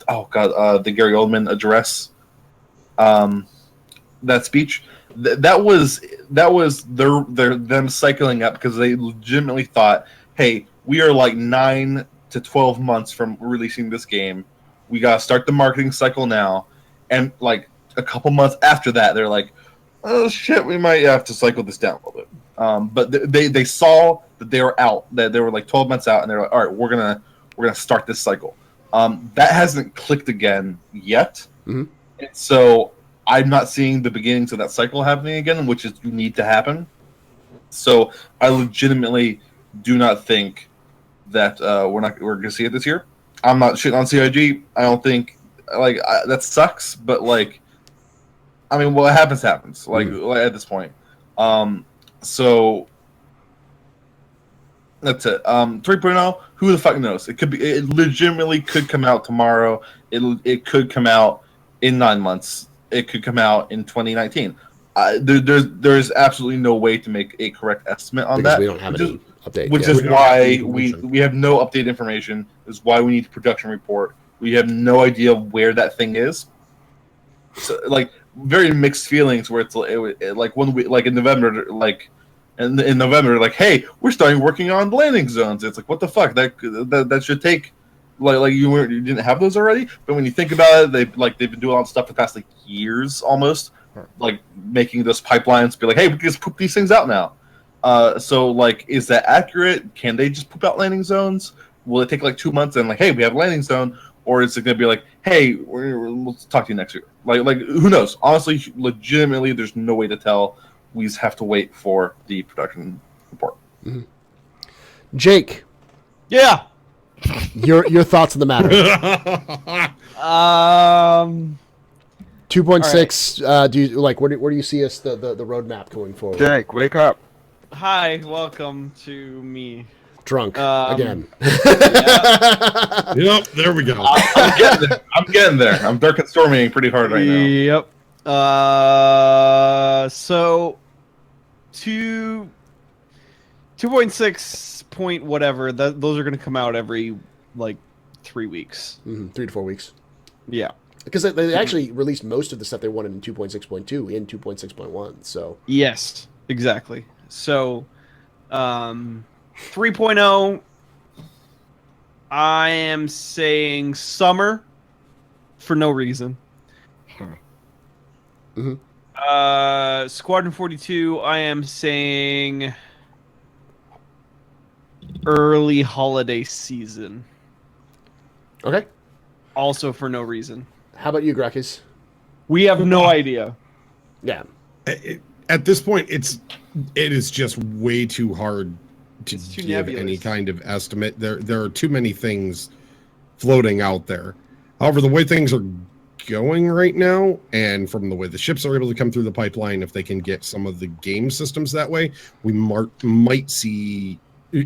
Gary Oldman address. That speech, that was them cycling up because they legitimately thought, hey, we are like 9 to 12 months from releasing this game. We gotta start the marketing cycle now, and like a couple months after that, they're like, oh shit, we might have to cycle this down a little bit. But they saw that they were out, that they were like 12 months out, and they're like, all right, we're gonna start this cycle. That hasn't clicked again yet, and so I'm not seeing the beginnings of that cycle happening again, which is need to happen. So I legitimately do not think that we're going to see it this year. I'm not shitting on CIG. I don't think that sucks, but like, I mean, what happens. Like at this point. So that's it. 3.0. Who the fuck knows? It legitimately could come out tomorrow. It could come out in 9 months. It could come out in 2019. There's absolutely no way to make a correct estimate on because that. We don't have any update. Which is why we have no updated information. This is why we need a production report. We have no idea where that thing is. So, like, very mixed feelings. Where it's like when we in November, in November, like, hey, we're starting working on landing zones. It's like, what the fuck? That should take. Like you didn't have those already, but when you think about it, they've been doing all that stuff for the past like years almost, like making those pipelines be like, hey, we can just poop these things out now. So like, is that accurate? Can they just poop out landing zones? Will it take like 2 months and like, hey, we have a landing zone, or is it going to be like, hey, let's talk to you next year? Like who knows? Honestly, legitimately, there's no way to tell. We just have to wait for the production report. Mm-hmm. Jake, Yeah. your thoughts on the matter? 2.6. Do you like where do you see us the roadmap going forward? Jake, wake up. Hi, welcome to me. Drunk again. Yeah. Yep, there we go. I'm getting there. I'm dark and storming pretty hard right now. Yep. So 2.6 point whatever. Those are going to come out every like 3 weeks. 3 to 4 weeks. Yeah. Because they actually released most of the stuff they wanted in 2.6.2 in 2.6.1. So Yes, exactly. So 3.0, I am saying summer for no reason. Squadron 42, I am saying early holiday season. okay. Also for no reason. How about you, Grakis? We have no idea. Yeah. At this point, it is just way too hard to It's too give nebulous. any kind of estimate. There are too many things floating out there. However, the way things are going right now, and from the way the ships are able to come through the pipeline, if they can get some of the game systems that way, we might see.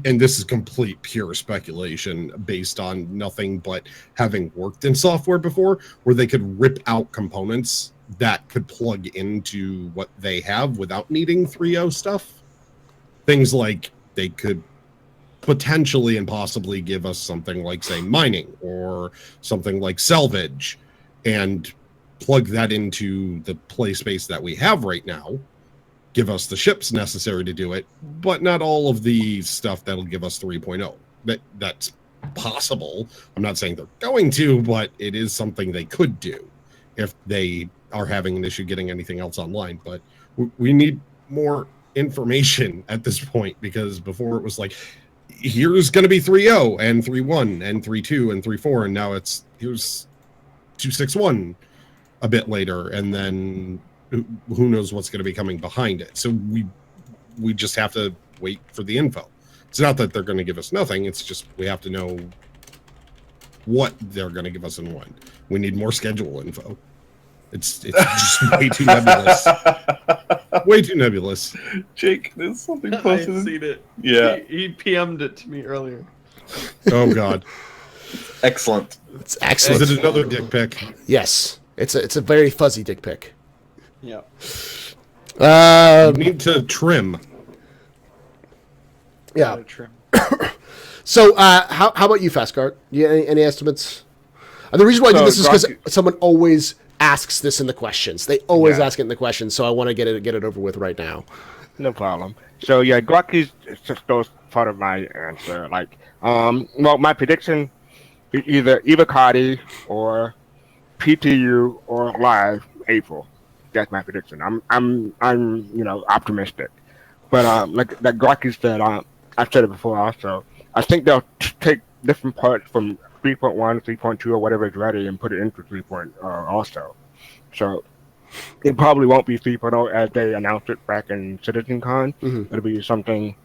And this is complete pure speculation based on nothing but having worked in software before, where they could rip out components that could plug into what they have without needing 3.0 stuff. Things like they could potentially and possibly give us something like, say, mining or something like salvage and plug that into the play space that we have right now, give us the ships necessary to do it, but not all of the stuff that'll give us 3.0. That's possible. I'm not saying they're going to, but it is something they could do if they are having an issue getting anything else online. But we need more information at this point, because before it was like, here's going to be 3.0 and 3.1 and 3.2 and 3.4, and now here's 2.6.1 a bit later, and then who knows what's going to be coming behind it. So we just have to wait for the info. It's not that they're going to give us nothing, it's just we have to know what they're going to give us and when. We need more schedule info. It's just way too nebulous. Way too nebulous. Jake, there's something I've posted. seen it. Yeah. He PM'd it to me earlier. Oh God. Excellent. It's excellent. Is it another dick pic? Yes. It's a very fuzzy dick pic. Yeah. We need to trim. Yeah. Trim. So, how about you, Fastcart? You any estimates? And the reason why I do So, this is because Grok- someone always asks this in the questions. They always Yeah. ask it in the questions, so I want to get it over with right now. No problem. So yeah, Glocky's just those part of my answer. Like, well, my prediction, either Cardi or PTU or live April. That's my prediction. I'm optimistic. But like Glocky said, I've said it before also. I think they'll take different parts from 3.1, 3.2, or whatever is ready and put it into 3.0 also. So it probably won't be 3.0 as they announced it back in CitizenCon. It'll be something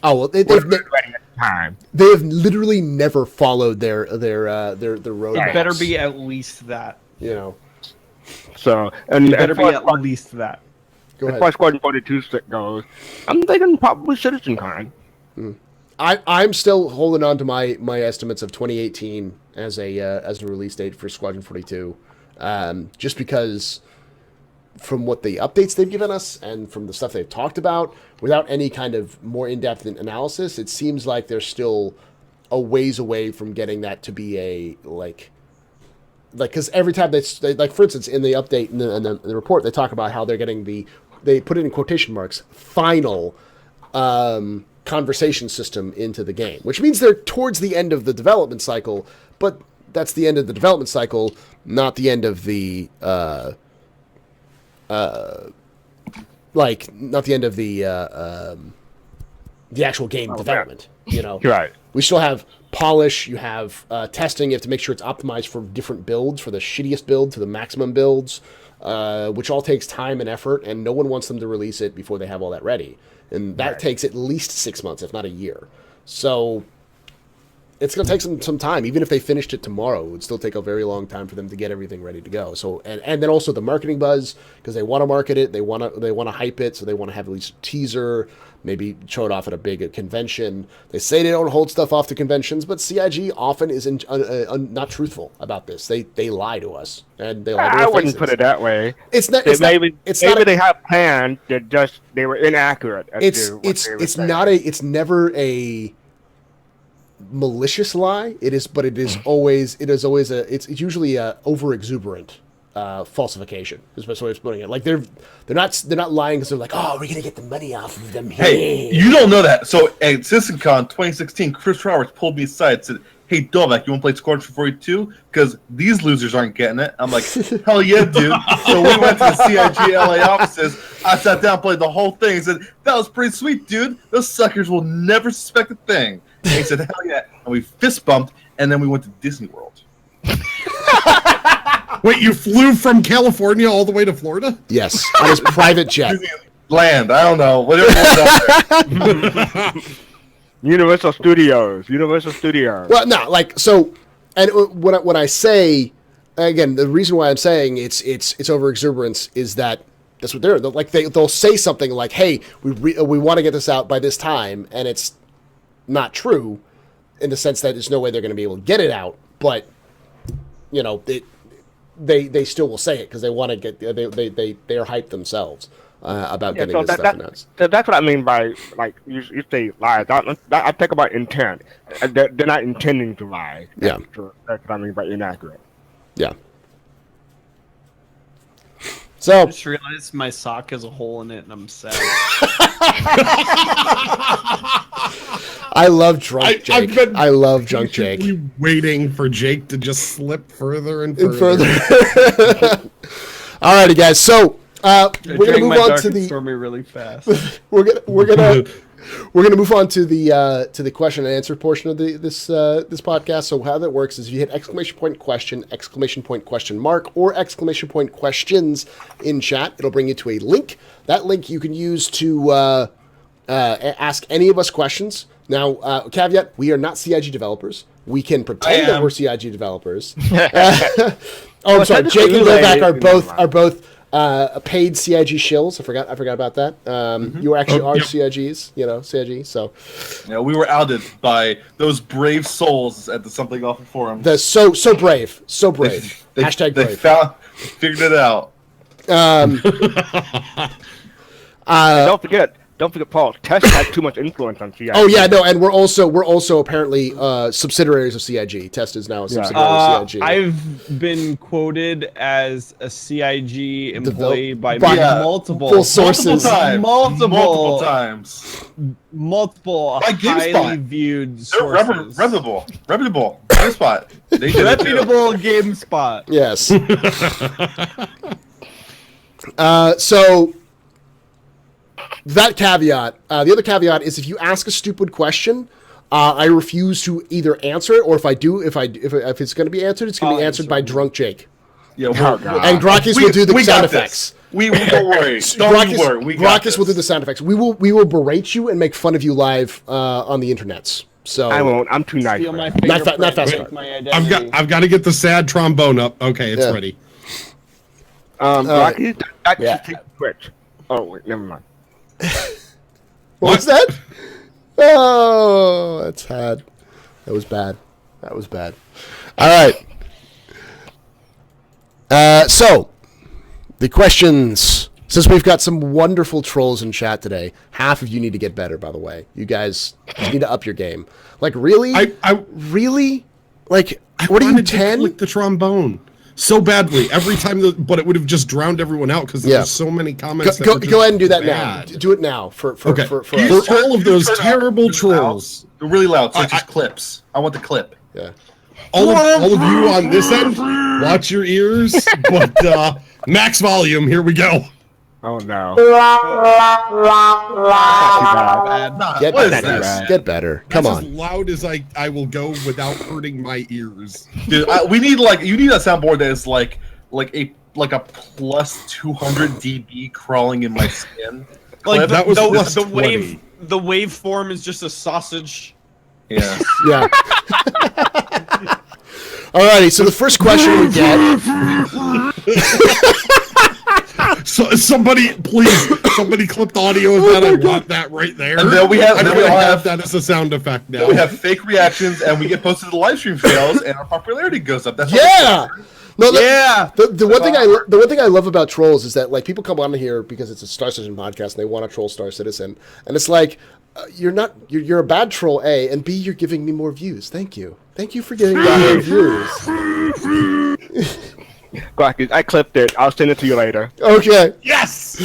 Oh well, they've ready at the time. they have literally never followed their roadmap. It better be at least that. You know. So and It better as be far at least that. Go as ahead. far as Squadron 42 goes, I'm thinking probably CitizenCon. I'm still holding on to my estimates of 2018 as a release date for Squadron 42, just because from what the updates they've given us and from the stuff they've talked about, without any kind of more in-depth analysis, it seems like they're still a ways away from getting that to be a like because every time they like, for instance, in the update and the report, they talk about how they're getting they put it in quotation marks, final conversation system into the game, which means they're towards the end of the development cycle, but that's the end of the development cycle, not the end of the the actual game development. You know, Right. we still have polish. You have testing. You have to make sure it's optimized for different builds, for the shittiest build to the maximum builds, which all takes time and effort. And no one wants them to release it before they have all that ready, and that takes at least 6 months, if not a year. So it's going to take some time. Even if they finished it tomorrow, it would still take a very long time for them to get everything ready to go. So and then also the marketing buzz, because they want to market it, they want to hype it, so they want to have at least a teaser, maybe show it off at a big convention. They say they don't hold stuff off to conventions, but CIG often is not truthful about this. They lie to us, and they lie to I our wouldn't faces. put it that way. It's not. Maybe not they have plans that just they were inaccurate. It's never a malicious lie. It's usually a over exuberant falsification is the way it's putting it. Like they're not lying because they're like, oh, we're gonna get the money off of them. Hey, you don't know that. So at CitizenCon 2016, Chris Roberts pulled me aside and said, hey, Dovak, you want to play Squadron 42? Because these losers aren't getting it. I'm like, hell yeah, dude. So we went to the CIG LA offices. I sat down, played the whole thing, and said, that was pretty sweet, dude. Those suckers will never suspect a thing. And he said, hell yeah. And we fist bumped, and then we went to Disney World. Wait, you flew from California all the way to Florida? Yes, on his private jet. Land, I don't know. Whatever was out there. Universal Studios. Well, no, like so, and when I say, again, the reason why I'm saying it's over exuberance is that that's what they're like. They'll say something like, "Hey, we want to get this out by this time," and it's not true, in the sense that there's no way they're going to be able to get it out. But you know, they still will say it because they want to get they are hyped themselves about getting this stuff announced. So that's what I mean by like you say lies. I think about intent. They're not intending to lie. Yeah, that's what I mean by inaccurate. Yeah. So I just realized my sock has a hole in it, and I'm sad. I love drunk Jake. I love drunk Jake. Waiting for Jake to just slip further and And further. Alrighty, guys. So we're gonna move on to the. Stormy really fast. We're gonna move on to the question and answer portion of this podcast. So how that works is if you hit exclamation point question mark, or exclamation point questions in chat, it'll bring you to a link. That link you can use to ask any of us questions. Now, caveat: we are not CIG developers. We can pretend that we're CIG developers. I'm sorry. Jake and Novak are both paid CIG shills. I forgot about that. You actually are CIGs, CIG. So, we were outed by those brave souls at the Something Awful forum. So brave. Hashtag brave. They figured it out. Don't forget, Paul. Test had too much influence on CIG. Oh yeah, no, and we're also apparently subsidiaries of CIG. Test is now a subsidiary of CIG. I've been quoted as a CIG employee by multiple sources, multiple By highly viewed sources. Reputable GameSpot. They did Reputable GameSpot. Yes. So. That caveat. The other caveat is if you ask a stupid question, I refuse to either answer it, or if it's going to be answered, it's going to be answered by drunk Jake. Yeah, and Grokis will do the sound effects. We don't worry. Don't worry. Grokis will do the sound effects. We will berate you and make fun of you live on the internets. So I won't. I'm too nice. Not fast enough. I've got to get the sad trombone up. Okay, it's ready. Grokis, Twitch. Oh wait, never mind. What was that? Oh, that's bad. That was bad. All right. So, the questions. Since we've got some wonderful trolls in chat today, half of you need to get better, by the way. You guys need to up your game. Like, really? Really? Like, what are you, 10? Click the trombone. So badly every time, but it would have just drowned everyone out because there's so many comments. Go ahead and do that now. Do it now for all of those terrible trolls. They're really loud, so it's just clips. I want the clip. Yeah. All of you on this end, watch your ears, but max volume. Here we go. Oh no. Nah, Get what is better. this? Get better. Come That's on. as loud as I will go without hurting my ears. Dude, we need you need a soundboard that is like a plus 200 dB crawling in my skin. Like That was plus the 20. the waveform is just a sausage. Yeah. Yeah. Alrighty, so the first question we get. So somebody clip the audio of that. I want that right there. And then we have- I'm then gonna we all have have- that as a sound effect now. We have fake reactions, and we get posted to live stream fails, and our popularity goes up. That's how Yeah. No, Yeah. The one thing I love about trolls is that like people come on here because it's a Star Citizen podcast and they want to troll Star Citizen, and it's like you're a bad troll, A, and B, you're giving me more views. Thank you for giving me more views. Glocky, I clipped it. I'll send it to you later. Okay. Yes.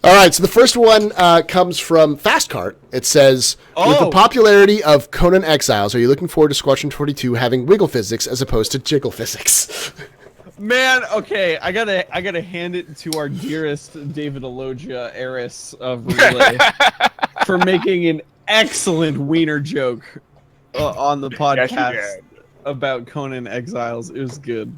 All right. So the first one comes from Fastcart. It says, with the Oh. popularity of Conan Exiles, are you looking forward to Squadron 42 having wiggle physics as opposed to jiggle physics? Man, okay, I gotta hand it to our dearest David Alogia, heiress of Relay, for making an excellent wiener joke on the Yes, you podcast did. about Conan Exiles. It was good.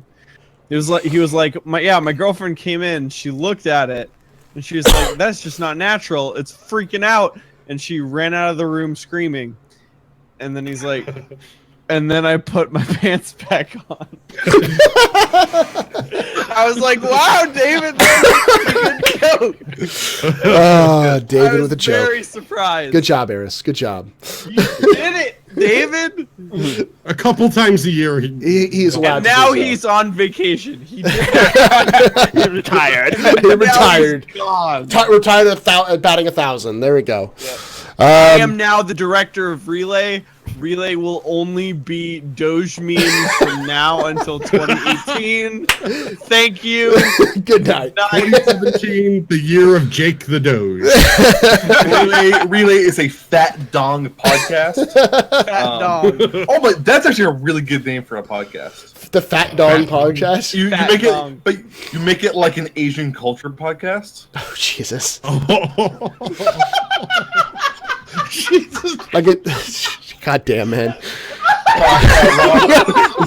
It was like he was like, my girlfriend came in, she looked at it, and she was like, that's just not natural. It's freaking out, and she ran out of the room screaming. And then he's like, and then I put my pants back on. I was like, wow, David, that's a good joke. Ah, David I was with a joke. very surprised. Good job, Eris. Good job. You did it, David. A couple times a year. He is allowed And to now do so. he's on vacation. He did that. He's retired. He Now retired. he's gone. Retired at batting 1,000. There we go. I am now the director of Relay. Relay will only be Doge memes from now until 2018. Thank you. Good night. 2017, the year of Jake the Doge. Relay is a fat dong podcast. Fat dog. Oh, but that's actually a really good name for a podcast. The Fat Dog Podcast. You Fat make dong. it, but you make it like an Asian culture podcast. Oh, Jesus. Jesus. I get. God damn, man.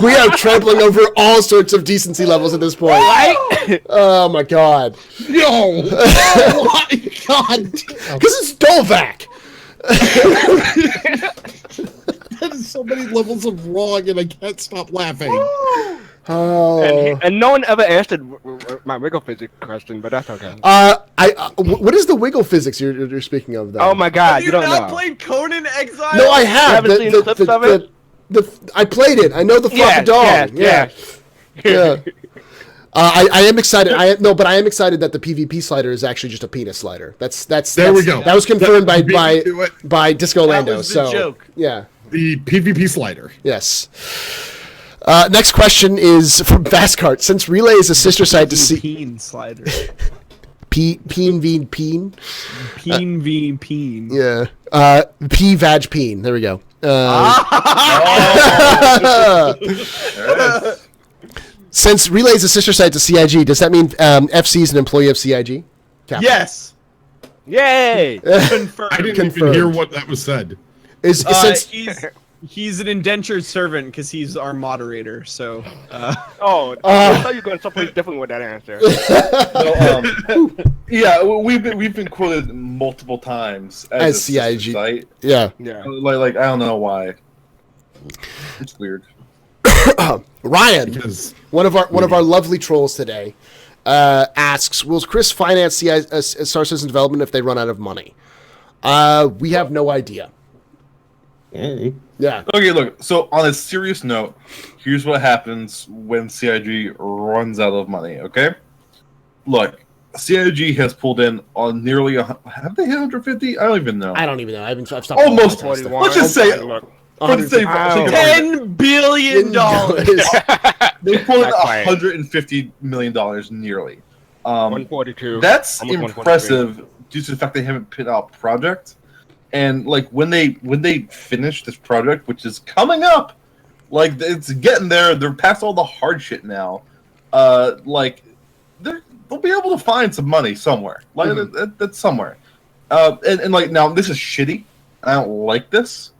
We are trampling over all sorts of decency levels at this point. Oh my god. No. Oh my God. Because it's Dolvac. That is so many levels of wrong, and I can't stop laughing. Oh. And no one ever answered my wiggle physics question, but that's okay. What is the wiggle physics you're speaking of, though? Oh my god, Have you you don't not know. played Conan Exile? No, I have. haven't seen clips of it? I played it. I know the fucking dog. Yeah. I am excited. But I am excited that the PvP slider is actually just a penis slider. There we go. That was confirmed That beat me to it. by Disco Lando. was the So joke. yeah, The PvP slider. yes. Next question is from Fastcart. Since Relay is a sister site to see Peen slider. Peen v Peen, Peen v Peen. yeah, P Vag Peen. There we go. There it is. Since Relay is a sister site to CIG, does that mean FC is an employee of CIG? Captain. Yes. Yay! Confirmed. I didn't Confirmed. even hear what that was said. Is since He's an indentured servant because he's our moderator. So Oh, I thought you were going someplace different with that answer. So, yeah, we've been quoted multiple times as a sister CIG. site. yeah. Yeah. Like I don't know why. It's weird. Ryan, Because one of our lovely trolls today, asks, "Will Chris finance Star Citizen development if they run out of money?" We have no idea. Yeah. Okay, look. So on a serious note, here's what happens when CIG runs out of money. Okay, look, CIG has pulled in on nearly have they hit 150? I don't even know. I don't even know. I've stopped. Almost. following that Let's just say- Look. For the sake of Wow. argument, $10 billion. stuff. they pulled in Not quite. $150 million nearly. 142. That's Almost 143. impressive due to the fact they haven't put out project. And like when they finish this project, which is coming up, like it's getting there. They're past all the hard shit now. Like they're they'll be able to find some money somewhere. Like that's somewhere. And like now, this is shitty. I don't like this.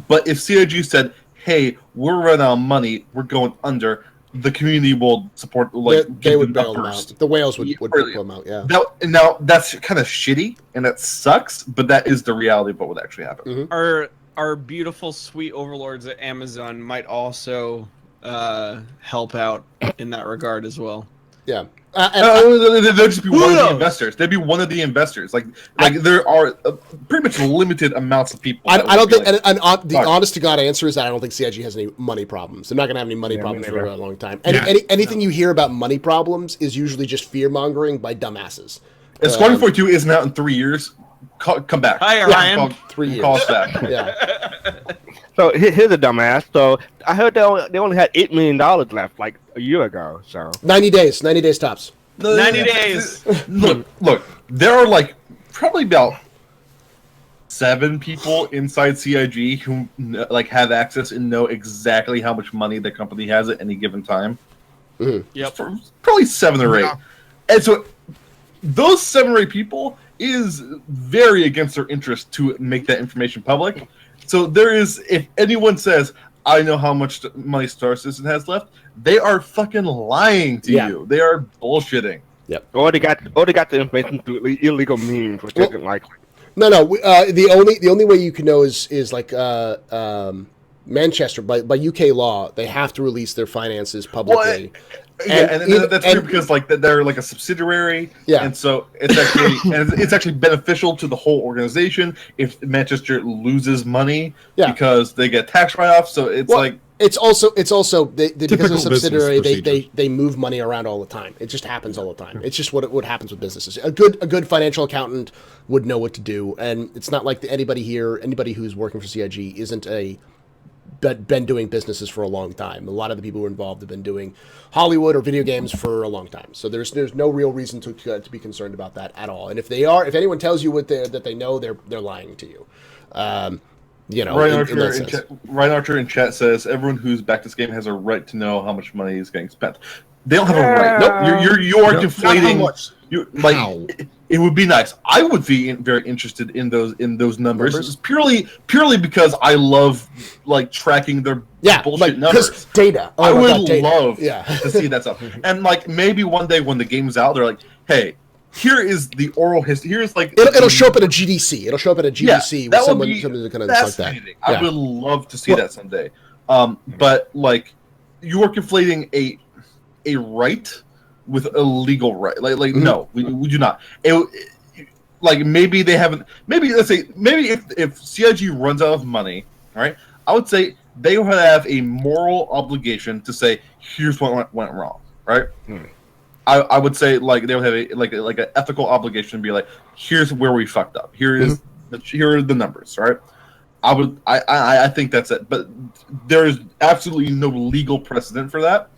But if CIG said, "Hey, we're running out of money. We're going under," the community will support. Like they would bail them out. The whales would pull them out. Yeah. Now that's kind of shitty, and that sucks. But that is the reality of what would actually happen. Our beautiful, sweet overlords at Amazon might also help out in that regard as well. Yeah. They'll just be one of the investors. They'd be one of the investors. Like there are pretty much limited amounts of people. I don't think. The honest to God answer is that I don't think CIG has any money problems. They're not going to have any money problems for a long time. Anything you hear about money problems is usually just fear mongering by dumbasses. If Squadron 42 isn't out in 3 years, come back. Hi, Ryan. 3 years. Call us back. Yeah. So here's a dumbass. So I heard they only had $8 million left like a year ago. So 90 days tops. 90 days. Look. There are like probably about 7 people inside CIG who like have access and know exactly how much money the company has at any given time. Yep. Probably 7 or 8. Yeah. And so those 7 or 8 people is very against their interest to make that information public. So there is, if anyone says, "I know how much money Star Citizen has left," they are fucking lying to you. They are bullshitting. Yep. Or they got the information through illegal means, which isn't likely. No. The only way you can know is like Manchester by UK law. They have to release their finances publicly. And that's weird because like they're like a subsidiary, and so it's actually beneficial to the whole organization if Manchester loses money because they get tax write-off. So it's also because of a subsidiary they move money around all the time. It just happens all the time. It's just what happens with businesses. A good financial accountant would know what to do, and it's not like anybody who's working for CIG isn't been doing businesses for a long time. A lot of the people who are involved have been doing Hollywood or video games for a long time. So there's no real reason to be concerned about that at all. And if anyone tells you that they know, they're lying to you. Ryan Archer in chat says everyone who's backed this game has a right to know how much money is getting spent. They don't have a right. Nope, you are conflating. It would be nice. I would be very interested in those numbers. It's purely because I love like tracking their bullshit numbers. Data. I would love to see that stuff. And like maybe one day when the game's out, they're like, "Hey, here is the oral history. Here's like it'll show up at a GDC. It'll show up at a GDC with someone kind of like that. I would love to see that someday. But like you are conflating a right with a legal right. No, we do not. Maybe they haven't. Maybe if CIG runs out of money, all right, I would say they would have a moral obligation to say, "Here's what went wrong," right? I would say like they would have like an ethical obligation to be like, "Here's where we fucked up. Here are the numbers," right? I think that's it. But there's absolutely no legal precedent for that.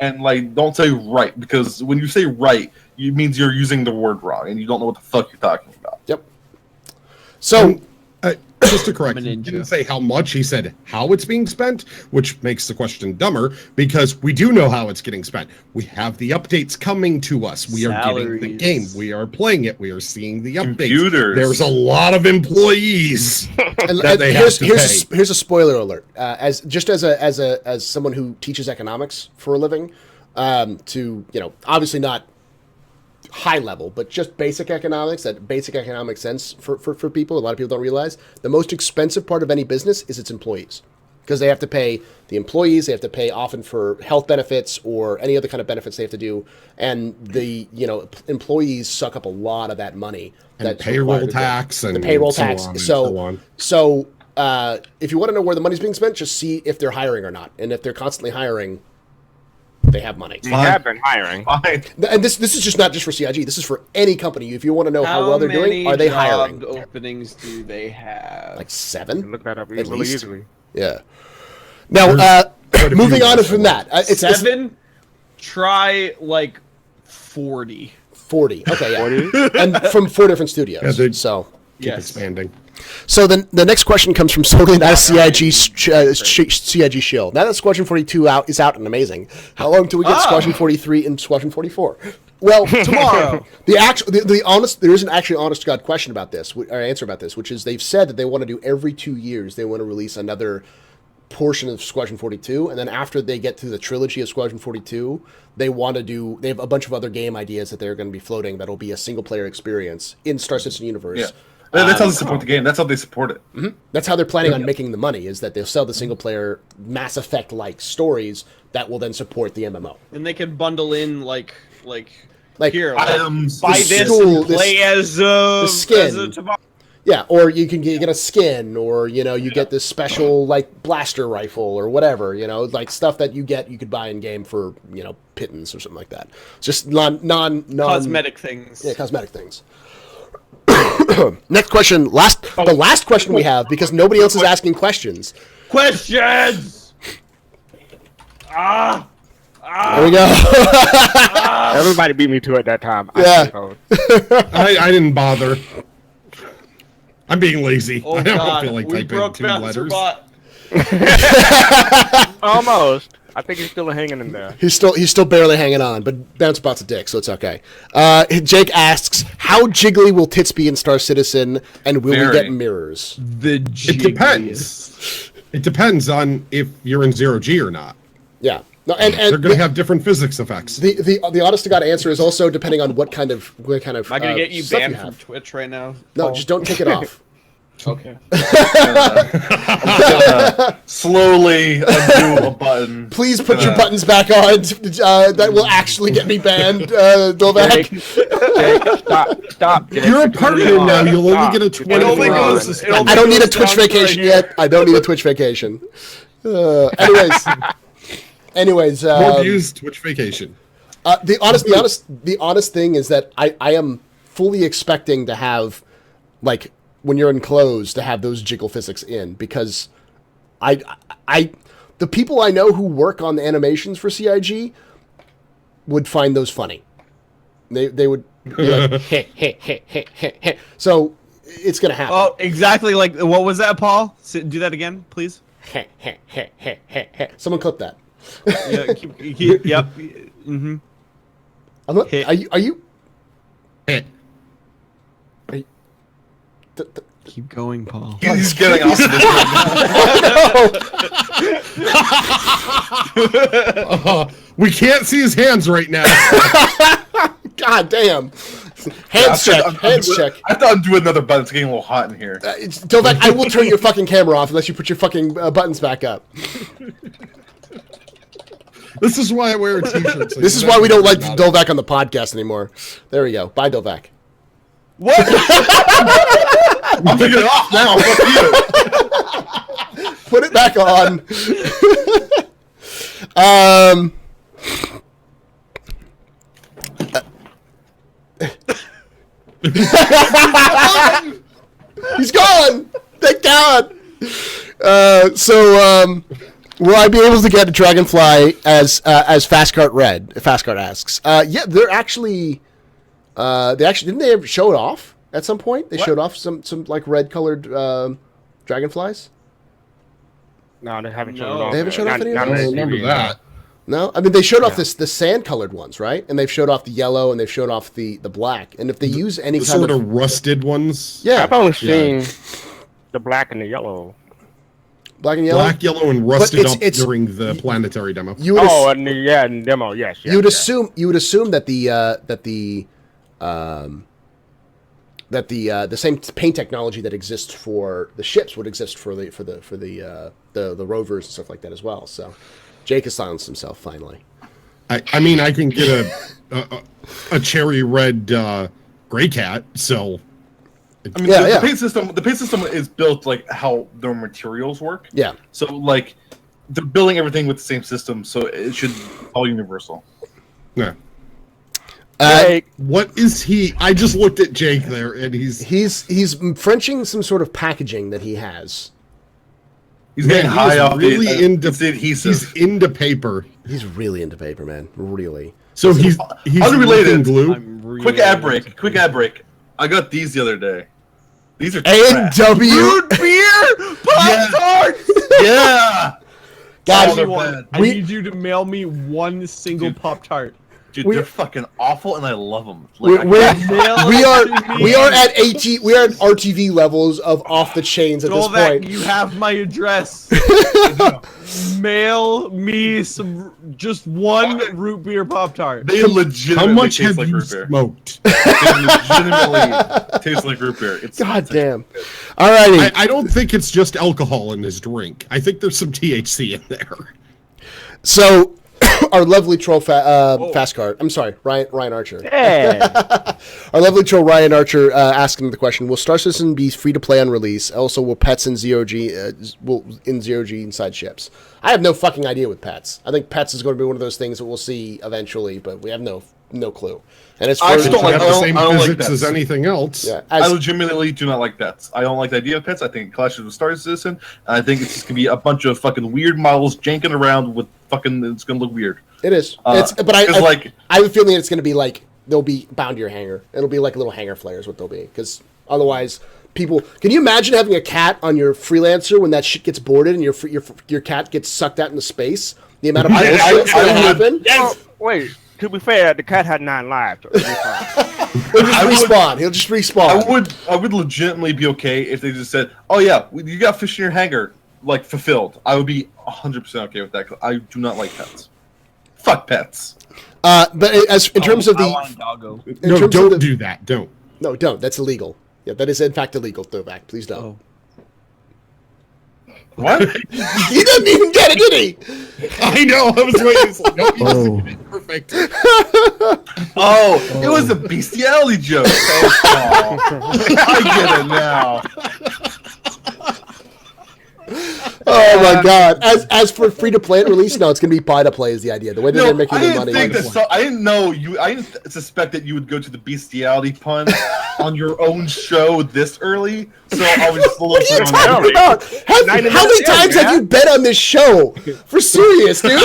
And like, don't say right, because when you say right, it means you're using the word wrong and you don't know what the fuck you're talking about. Yep. So just to correct, he didn't say how much, he said how it's being spent, which makes the question dumber because we do know how it's getting spent. We have the updates coming to us. We are getting the game. We are playing it. We are seeing the updates. Computers. There's a lot of employees that they have to pay. Here's a spoiler alert. As someone who teaches economics for a living, to obviously not high level, but just basic economics, that basic economic sense for people. A lot of people don't realize the most expensive part of any business is its employees, because they have to pay the employees, they have to pay often for health benefits or any other kind of benefits they have to do, and the employees suck up a lot of that money. And payroll tax and the payroll tax. So if you want to know where the money's being spent, just see if they're hiring or not, and if they're constantly hiring, they have money. They have been hiring. Fine. And this is not just for CIG. This is for any company. If you want to know how well they're doing, are they hiring? How many job openings do they have? Like 7? Look that up at least. easily. Yeah. Now, moving on from that, it's 7. Try like 40. 40. Okay, yeah. 40? And from 4 different studios. keep expanding. So then the next question comes from Solely Not a CIG shill. Now that Squadron 42 is out and amazing, how long till we get Squadron 43 and Squadron 44? Well, tomorrow. There is an actually honest to God question about this, or answer about this, which is they've said that they want to do every 2 years they want to release another portion of Squadron 42, and then after they get through the trilogy of Squadron 42, they have a bunch of other game ideas that they're going to be floating that'll be a single player experience in Star Citizen universe. Yeah. That's how they support the game. That's how they support it. Mm-hmm. That's how they're planning on making the money, is that they'll sell the single-player Mass Effect-like stories that will then support the MMO. And they can bundle in, like here, items, buy this and play as the skin. As a Yeah, or you get a skin, or, you get this special, blaster rifle or whatever, stuff that you could buy in-game for, pittance or something like that. Just non cosmetic things. Yeah, cosmetic things. Next question, the last question we have, because nobody else is asking questions. Questions! There we go. Everybody beat me to it that time. Yeah. I didn't bother. I'm being lazy. Oh, I don't God. feel like We typing broke 2 Bouncer letters. Bot. Almost. I think he's still hanging in there. He's still barely hanging on, but Bouncerbot's a dick, so it's okay. Jake asks, how jiggly will tits be in Star Citizen, and will we Very. get mirrors? It depends. It depends on if you're in 0G or not. Yeah. No, and They're going to have different physics effects. the honest to God answer is also depending on what kind of Am I going to get you stuff banned have. from Twitch right now? No, Paul? just don't take it off. Okay. Slowly undo a button. Please put your buttons back on. That will actually get me banned, Dolvac. Jake, stop. Jake. You're a partner now. You'll only get a 24 only hours. goes- I don't need a goes Twitch down to vacation right yet. I don't need a Twitch vacation. Anyways, More views, Twitch vacation. the honest thing is that I am fully expecting to have, when you're enclosed, to have those jiggle physics in, because the people I know who work on the animations for CIG would find those funny. They would be like, heh, heh, heh, heh, heh, heh. So it's gonna happen. Oh, exactly. What was that, Paul? Do that again, please. Heh, heh, heh, heh, heh, heh. Someone clip that. Yeah, yep. Mm-hmm. I'm not, Heh. are you Eh. Keep going, Paul. He's getting off of this right now. We can't see his hands right now. God damn. Hands check. Hands check. I thought I'd do another button. It's getting a little hot in here. Dolvac, I will turn your fucking camera off unless you put your fucking buttons back up. This is why I wear a t-shirt. So This is why we don't like Dolvac on the podcast anymore. There we go. Bye, Dolvac. What? I'm taking it off now. Fuck you. Put it back on. He's gone. Thank God. Will I be able to get a Dragonfly as Fastcart Red? Fastcart asks. Yeah, they're actually. Didn't they ever show it off at some point? They showed off some red colored Dragonflies. No, they haven't shown No. it off. They haven't shown off any of Not those? I on don't remember TV. that. No, I mean they showed off the sand colored ones, right? And they've showed off the yellow and they've showed off the black. And if they use any The kind sort of of rusted ones. yeah, I've only seen the black and the yellow. black and yellow. Black, yellow, and rusted it's- up it's- during the planetary demo. You would Oh, and the demo, yes. you would assume that the same paint technology that exists for the ships would exist for the rovers and stuff like that as well. So Jake has silenced himself finally. I mean, I can get a cherry red gray cat. So I mean, Yeah, the yeah. paint system is built like how their materials work. Yeah. So like they're building everything with the same system, so it should be all universal. yeah. Jake, What is he? I just looked at Jake there, and he's He's Frenching some sort of packaging that he has. He's getting he high is off really the, into the adhesive. He's into paper. He's really into paper, man. Really. So he's Unrelated. licking glue. I'm really Quick ad break. I got these the other day. These are A&W. Root beer Pop-Tarts! Yeah. God, Oh, they're Everyone, bad. I need you to mail me one single Dude. Pop-Tart. Dude, We- they're fucking awful, and I love them. we Like, we are at RTV levels of off the chains at this Novak, point. you have my address. Mail me just one root beer Pop-Tart. they How legitimately much taste have like you root beer. smoked? They legitimately taste like root beer. It's God damn. Alrighty. I don't think it's just alcohol in his drink. I think there's some THC in there. So, our lovely troll fast card. I'm sorry, Ryan Archer. Yeah. Our lovely troll Ryan Archer asking the question: will Star Citizen be free to play on release? Also, will pets in ZOG inside ships? I have no fucking idea with pets. I think pets is going to be one of those things that we'll see eventually, but we have no clue. And as far I as just don't like- have the same I don't like physics as pets. anything else. yeah, I as, legitimately do not like pets. I don't like the idea of pets. I think it clashes with Star Citizen. And I think it's just gonna be a bunch of fucking weird models janking around with fucking. It's gonna look weird. it is. But 'cause, like, I have a feeling it's going to be like they'll be bound to your hanger. It'll be like a little hanger flare is what they'll be, because otherwise. People, can you imagine having a cat on your freelancer when that shit gets boarded and your cat gets sucked out into space? The amount of bullshit that's going to happen. Well, wait. To be fair, the cat had 9 lives. So it'll be fine. He'll just respawn. He'll just respawn. I would legitimately be okay if they just said, "Oh yeah, you got fish in your hangar, like fulfilled." I would be 100% okay with that. 'Cause I do not like pets. Fuck pets. But as in terms of I the want a doggo. in No, terms of don't the- do that. Don't. No, don't. That's illegal. Yeah, that is in fact illegal. Throwback. Please don't. Oh. What? He didn't even get it, did he? I know. I was waiting. It's like, nope, he doesn't get it. Perfect. Oh, it was a bestiality joke. Oh, I get it now. Oh my god. As for free to play release, no, it's gonna be buy to play is the idea. The way that No, they're making I their didn't money. think that. I didn't know you. I didn't suspect that you would go to the bestiality pun on your own show this early. So I was just a What are you little talking about? How many times have you been on this show? For serious, dude.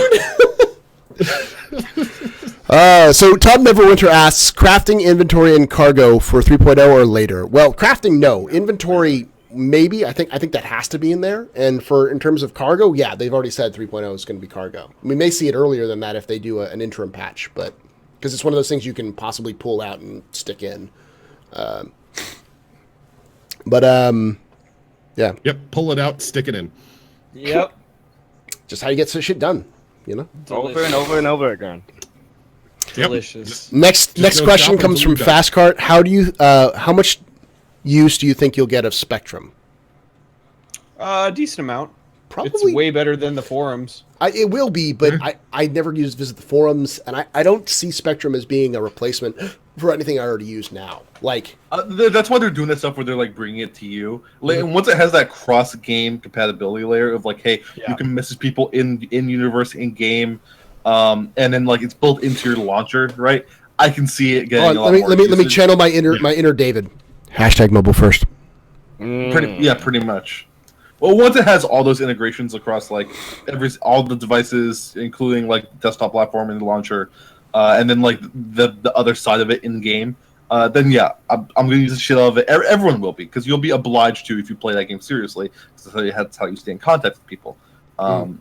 So Tom Neverwinter asks, crafting, inventory, and cargo for 3.0 or later? Well, crafting, no. Inventory, maybe. I think that has to be in there. And in terms of cargo, yeah, they've already said 3.0 is going to be cargo. We may see it earlier than that if they do an interim patch, but because it's one of those things you can possibly pull out and stick in. Yeah, Yep. Pull it out. Stick it in. Yep. just how you get some shit done, you know. Over and over and over again. Delicious. Next go question shop comes until from you're done. Fastcart. How much use do you think you'll get of Spectrum? A decent amount. Probably It's way better than the forums. it will be, but I never visit the forums, and I don't see Spectrum as being a replacement for anything I already use now. Like, That's why they're doing that stuff where they're like bringing it to you. Like, and once it has that cross-game compatibility layer of like, hey, you can message people in universe, in game, and then like it's built into your launcher, right? I can see it getting a lot more let me usage. channel my inner David. Hashtag mobile first. Pretty much. Well, once it has all those integrations across like all the devices, including like desktop platform and the launcher, and then like the other side of it in game, then yeah, I'm gonna use the shit out of it. Everyone will be, because you'll be obliged to if you play that game seriously. That's how you stay in contact with people.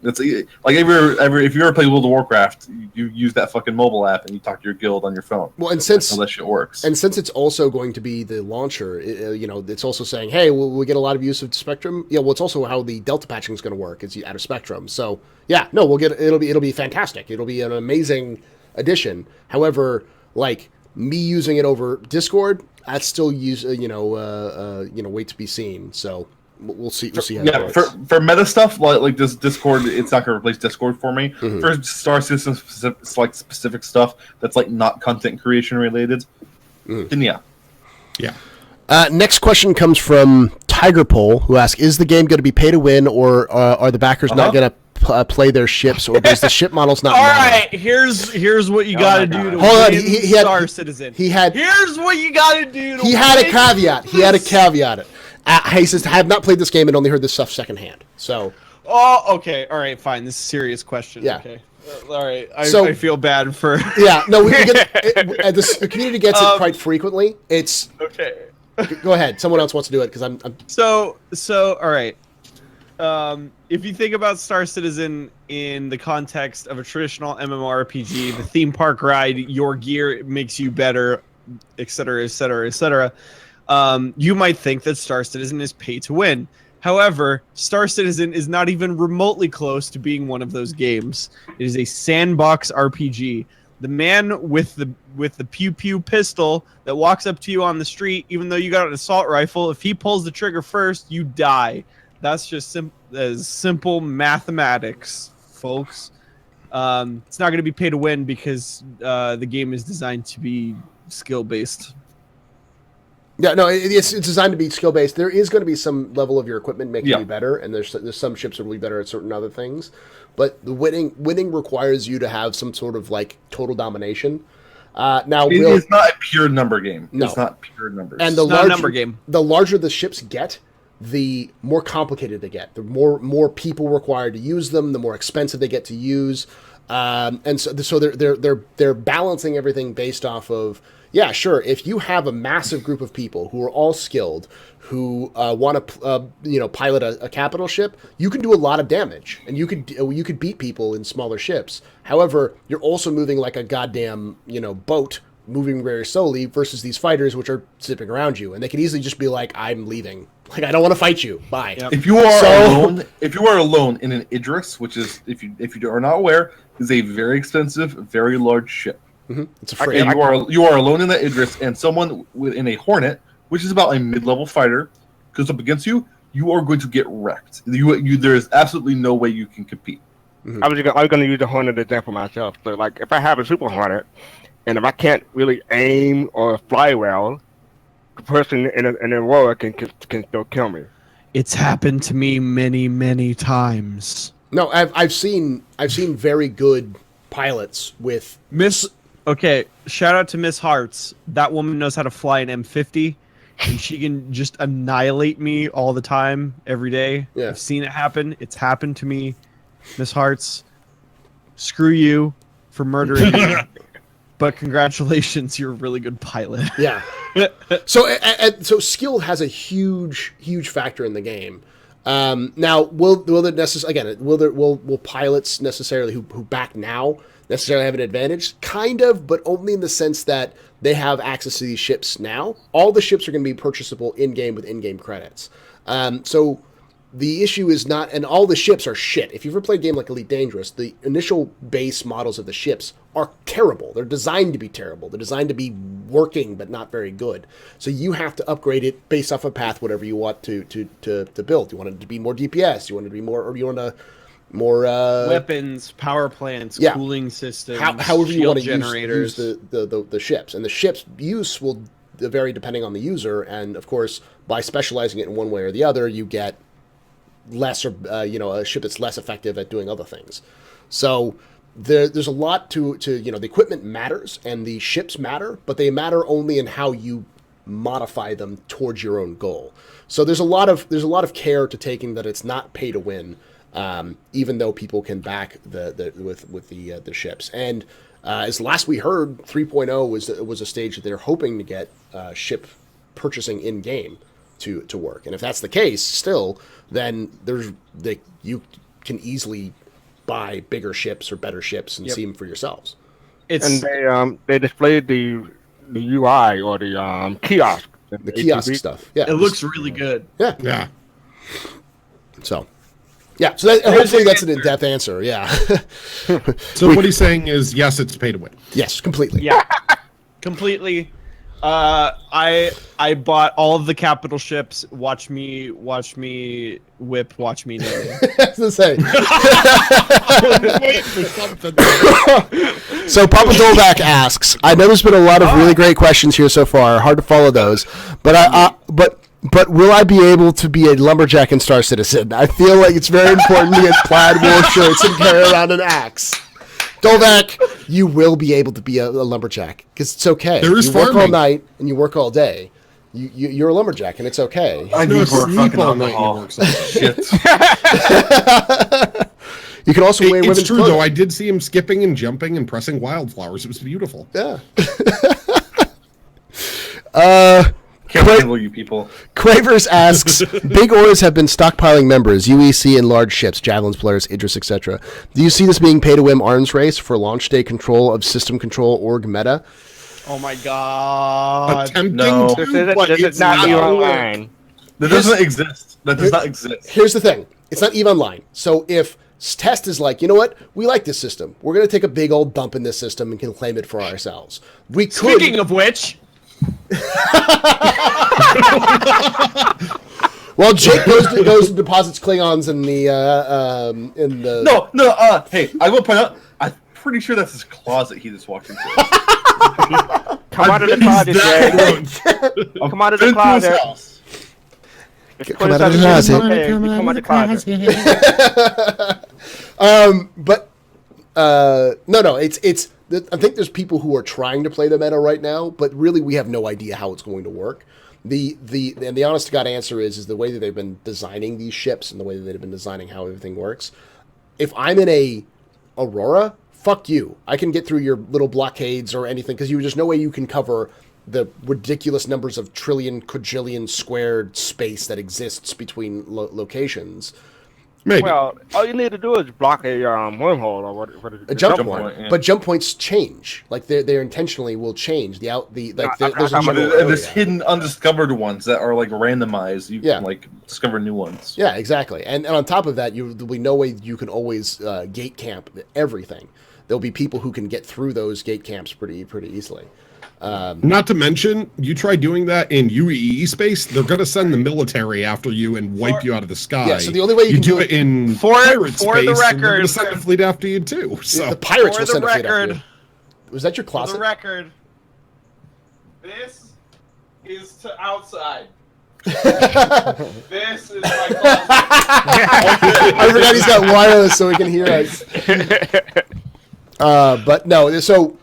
It's like if you ever play World of Warcraft, you use that fucking mobile app and you talk to your guild on your phone. Well, and That's how that shit works. And since it's also going to be the launcher, it's also saying, hey, will we get a lot of use of Spectrum? Yeah, well, it's also how the Delta patching is going to work. It's out of Spectrum. So yeah, no, it'll be fantastic. It'll be an amazing addition. However, like me using it over Discord, that's still wait to be seen. So we'll see. We'll see how it works. For meta stuff like this Discord, it's not going to replace Discord for me. Mm-hmm. For Star Citizen specific stuff that's like not content creation related, then yeah. Next question comes from Tiger Pole, who asks, is the game going to be pay to win, or are the backers not going to play their ships, or does the ship models not All matter? right, here's what you gotta do to Hold on, win he had- Star Citizen. Here's what you gotta do to He had a win caveat. He had a caveat. He says, I have not played this game and only heard this stuff secondhand. So, Oh, okay. All right, fine. This is a serious question. Yeah. Okay. All right. So- I feel bad for. yeah, no, we get the community gets it quite frequently. It's Okay. Go ahead. Someone else wants to do it because I'm So all right. If you think about Star Citizen in the context of a traditional MMORPG, the theme park ride, your gear makes you better, etc., etc., etc., you might think that Star Citizen is pay to win. However, Star Citizen is not even remotely close to being one of those games. It is a sandbox RPG. The man with the pew pew pistol that walks up to you on the street, even though you got an assault rifle, if he pulls the trigger first, you die. That's just simple mathematics, folks. It's not going to be pay to win because the game is designed to be skill based. Yeah, no, it's designed to be skill based. There is going to be some level of your equipment making you better, and there's some ships that will be better at certain other things. But the winning requires you to have some sort of like total domination. Now it's not a pure number game. No. It's not pure numbers. And It's not a number game. The larger the ships get, the more complicated they get. The more people required to use them, the more expensive they get to use. And so they're balancing everything based off of, yeah, sure. If you have a massive group of people who are all skilled, who want to pilot a capital ship, you can do a lot of damage, and you could beat people in smaller ships. However, you're also moving like a goddamn boat, moving very slowly, versus these fighters which are zipping around you, and they could easily just be like, "I'm leaving. Like, I don't want to fight you. Bye." Yep. If you are alone in an Idris, which is if you are not aware, is a very expensive, very large ship. Mm-hmm. It's a free. And you are alone in that Idris, and someone within a Hornet, which is about a mid-level fighter, goes up against you. You are going to get wrecked. There is absolutely no way you can compete. Mm-hmm. I was going to use the Hornet example myself. So, like, if I have a Super Hornet, and if I can't really aim or fly well, the person in a war can still kill me. It's happened to me many, many times. No, I've seen very good pilots with Miss. Okay, shout out to Miss Hearts. That woman knows how to fly an M50, and she can just annihilate me all the time, every day. Yeah. I've seen it happen. It's happened to me. Miss Hearts, screw you for murdering me. But congratulations, you're a really good pilot. Yeah. So skill has a huge factor in the game. Now, will pilots necessarily who back now necessarily have an advantage? Kind of, but only in the sense that they have access to these ships now. All the ships are going to be purchasable in-game with in-game credits. So the issue is not, and all the ships are shit. If you've ever played a game like Elite Dangerous, the initial base models of the ships are terrible. They're designed to be terrible. They're designed to be working, but not very good. So you have to upgrade it based off a path, whatever you want to build. You want it to be more DPS. You want it to be more, or you want to more weapons, power plants, cooling systems, however you want to generators. use the ships. And the ships' use will vary depending on the user. And of course, by specializing it in one way or the other, you get less, or a ship that's less effective at doing other things. So there's a lot to the equipment matters and the ships matter, but they matter only in how you modify them towards your own goal. So there's a lot of care to taking that it's not pay to win, even though people can back the ships. And as last we heard, 3.0 was a stage that they're hoping to get ship purchasing in game to work. And if that's the case, still, then you can easily buy bigger ships or better ships and see them for yourselves. And they displayed the UI or the kiosk. The kiosk stuff. Yeah, it looks really good. Yeah. So hopefully that's an in-depth answer. Yeah. So what he's saying is, yes, it's pay to win. Yes, completely. Yeah, completely. I bought all of the capital ships. Watch me whip. Watch me nail. That's the same. Wait for something. So Papa Dolvac asks, I know there's been a lot of really great questions here so far. Hard to follow those, but will I be able to be a lumberjack in Star Citizen? I feel like it's very important to get plaid wool shirts and carry around an axe. Dolvac, you will be able to be a lumberjack because it's okay. There is you work farming. all night and you work all day. You're a lumberjack and it's okay. I No, need more sleep fucking all night alcohol. and work all Shit. You can also wear It's women's true, clothes. though. I did see him skipping and jumping and pressing wildflowers. It was beautiful. Yeah. Can't handle you people. Quavers asks, big orders have been stockpiling members, UEC and large ships, Javelins, Polaris, Idris, etc. Do you see this being pay-to-win arms race for launch day control of system control org meta? Oh my god. Attempting No. to, but This it's is not not. you online. That doesn't exist. That does not exist. Here's the thing. It's not EVE Online. So if Test is like, you know what? We like this system. We're going to take a big old dump in this system and can claim it for ourselves. We could... Speaking of which, Well, Jake goes and deposits Klingons in the No. Hey, I will point out. I'm pretty sure that's his closet he just walked into. Come out of the closet, Jay. Come out of the closet. Come out of the closet. Come out of the closet. But no. It's. I think there's people who are trying to play the meta right now, but really we have no idea how it's going to work. The honest to God answer is the way that they've been designing these ships and the way that they've been designing how everything works. If I'm in a Aurora, fuck you. I can get through your little blockades or anything because there's no way you can cover the ridiculous numbers of trillion, quadrillion squared space that exists between locations. Maybe. Well, all you need to do is block a wormhole or what is it? A jump Jump point, point, yeah. but jump points change. Like they intentionally will change there's a I'm And general there's area. hidden, undiscovered ones that are like randomized. You Yeah. can like discover new ones. Yeah, exactly. And on top of that, there'll be no way you can always gate camp everything. There'll be people who can get through those gate camps pretty easily. Not to mention, you try doing that in UEE space, they're going to send the military after you and wipe you out of the sky. Yeah, so the only way you can do do it in For pirate the space, and they're record- going to send a fleet after you too. So The pirates for will the send a fleet after record, you. Was that your for closet? the record, this is to outside. This is my closet. I forgot he's got wireless so he can hear us. But no, so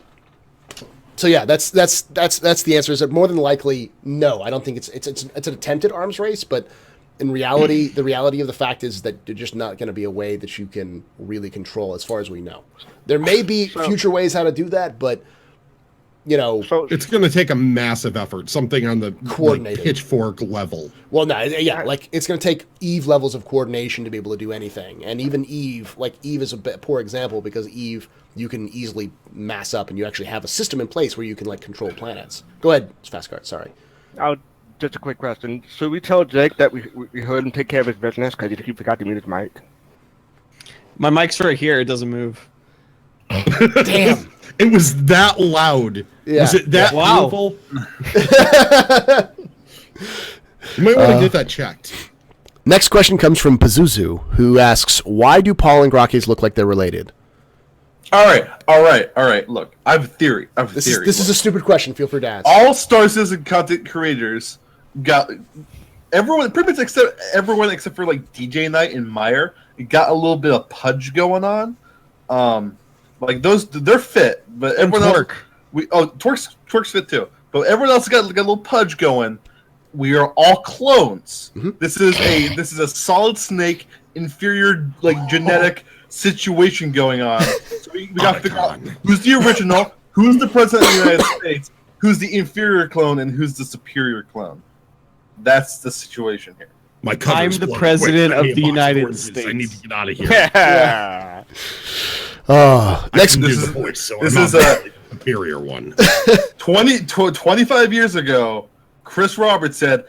yeah, that's the answer. Is that more than likely no? I don't think it's an attempted arms race, but in reality, the reality of the fact is that there's just not going to be a way that you can really control, as far as we know. There may be future ways how to do that, but So it's going to take a massive effort, something on the Coordinated. pitchfork level. well, no, yeah, like it's going to take Eve levels of coordination to be able to do anything, and even Eve is a poor example because Eve you can easily mass up, and you actually have a system in place where you can control planets. Go ahead, Fastcart. Sorry. just a quick question. Should we tell Jake that we heard him take care of his business because he forgot to mute his mic? My mic's right here. It doesn't move. Damn. It was that loud. Yeah. Was it that Wow. beautiful? You might want to get that checked. Next question comes from Pazuzu, who asks, "Why do Paul and Grokkies look like they're related?" All right. Look, I have a theory. This is a stupid question. Feel free to ask. All Star Citizen content creators got everyone, pretty much everyone except for like DJ Knight and Meyer, got a little bit of pudge going on. Like those, they're fit, but everyone else, Twerk's fit too, but everyone else got a little pudge going. We are all clones. Mm-hmm. This is a solid snake, inferior genetic situation going on. So we got to figure out who's the original, who's the president of the United States, who's the inferior clone, and who's the superior clone. That's the situation here. My cover's I'm the blown. president Wait, I of need a the box of United oranges. States. I need to get out of here. Yeah. Oh, next. I can do This the voice, so this I'm is not a- the superior one. 25 years ago, Chris Roberts said,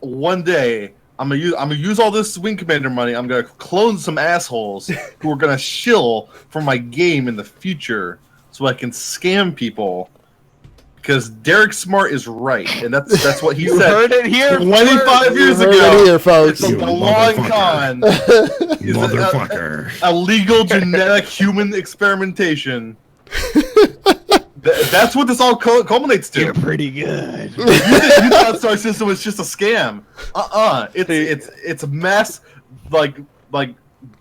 "One day I'm gonna use all this Wing Commander money. I'm gonna clone some assholes who are gonna shill for my game in the future, so I can scam people." Because Derek Smart is right, and that's what he You said. heard it here. 25 years You heard ago. it here, folks. It's a You long motherfucker. con. Is Motherfucker. a legal genetic human experimentation. That's what this all culminates to. You're pretty good. You thought Star System was just a scam. It's a mass like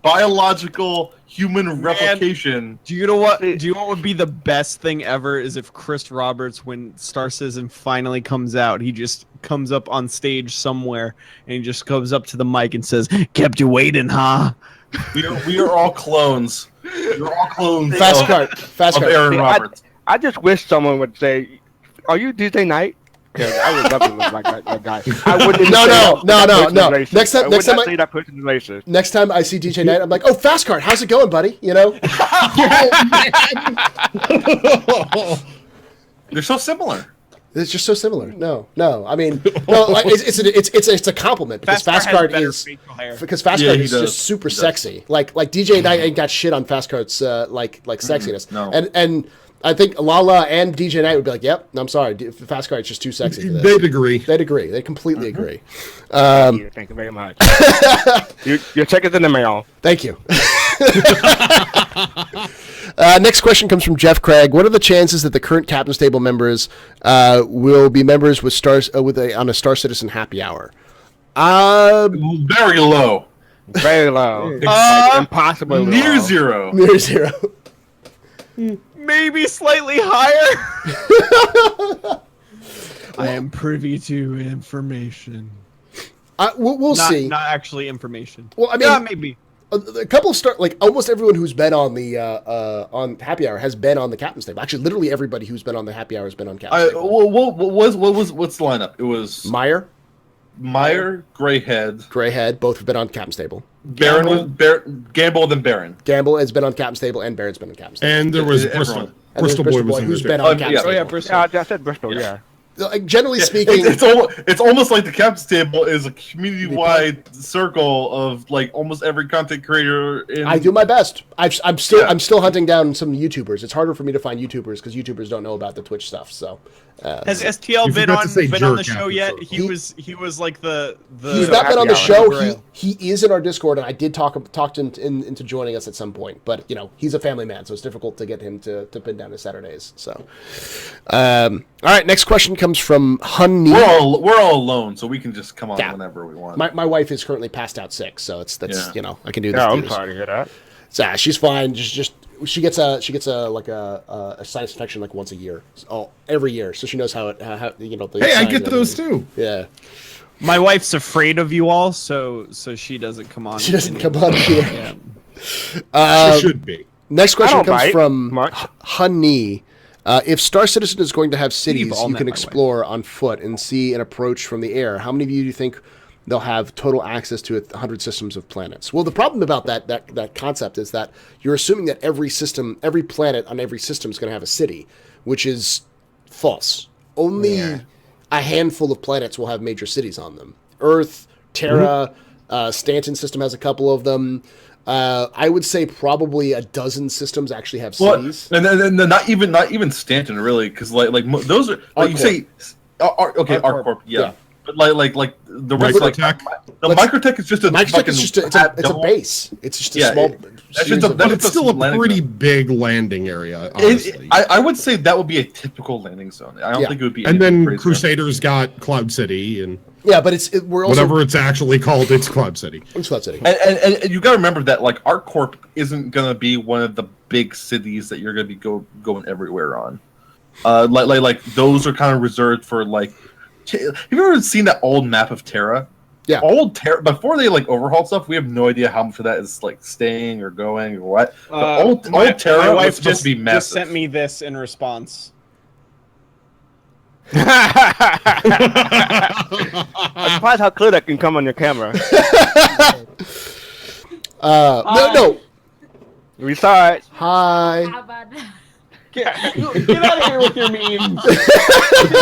biological human replication. Do you know what? Do you know what would be the best thing ever? Is if Chris Roberts, when Star Citizen finally comes out, he just comes up on stage somewhere and he just comes up to the mic and says, "Kept you waiting, huh?" We are all clones. We're all clones. Fast of cart. Aaron Roberts. I just wish someone would say, "Are you DJ Knight?" because I would love to look like that guy. I wouldn't. No. Next time, next time I see DJ Knight, I'm like, oh, Fast Card, how's it going, buddy? You know. They're so similar. It's just so similar. No. I mean, no. Like, it's a compliment because Fast Card is just super sexy. Like DJ Knight ain't got shit on Fast Card's sexiness. No. And I think Lala and DJ Knight would be like, "Yep, I'm sorry, Fast Card's just too sexy for this." They'd agree. They completely agree. Thank you very much. Your check is in the mail. Thank you. Next question comes from Jeff Craig. What are the chances that the current Captain's Table members will be members with stars on a Star Citizen happy hour? Very low. Very low. Impossibly low. Near zero. Near zero. Maybe slightly higher. I am privy to information. We'll see. Not actually information. Well, I mean, yeah, maybe. A couple of almost everyone who's been on the on Happy Hour has been on the Captain's Table. Actually, literally everybody who's been on the Happy Hour has been on Captain's Table. What's the lineup? It was Meyer, Greyhead, both have been on Captain's Table. Gamble, then Baron. Gamble has been on Captain's Table, and Baron's been on Captain's Table. And there was Bristol. Bristol Boy was who's been on Captain's Table. Yeah, Bristol. I said Bristol. Yeah. Like, generally speaking, it's almost like the Captain's Table is a community-wide circle of like almost every content creator. I do my best. I'm still hunting down some YouTubers. It's harder for me to find YouTubers because YouTubers don't know about the Twitch stuff. So has STL been on the show yet? He was like the. He's not been on the show. He is in our Discord, and I did talk him into joining us at some point. But he's a family man, so it's difficult to get him to pin down his Saturdays. So, all right, next question comes from Honey. We're all alone, so we can just come on whenever we want. My wife is currently passed out sick, so I can do this. Yeah, I'm sorry to hear that. So, she's fine. Just she gets a sinus infection like once a year, every year, so she knows how it Hey, I get those too. Yeah. My wife's afraid of you all, so she doesn't come on. She doesn't come on here. She should be. Next question comes from Honey. If Star Citizen is going to have cities you can explore on foot and see and approach from the air, how many of you do you think they'll have total access to 100 systems of planets? Well, the problem about that concept is that you're assuming that every planet on every system is going to have a city, which is false. Only a handful of planets will have major cities on them. Earth, Terra, Stanton system has a couple of them. I would say probably a dozen systems actually have cities. And then not even Stanton really, because like those are like you say. ArcCorp, yeah. But like the rest, the Microtech is just a it's a base. It's just a small. But it's still a pretty big landing area. Honestly, I would say that would be a typical landing zone. I don't think it would be. And then Crusaders got Cloud City and. Yeah, but we're also whatever it's actually called. It's Cloud City. It's Cloud City. And you got to remember that like ArcCorp isn't gonna be one of the big cities that you're gonna be going everywhere on. Like those are kind of reserved for like. Have you ever seen that old map of Terra? Yeah. Old Terra. Before they like overhauled stuff, we have no idea how much of that is like staying or going or what. Old Terra my wife was supposed to be massive. Just sent me this in response. I'm surprised how clear that can come on your camera. No. We saw it. Hi. How about that? Get out of here with your memes. Get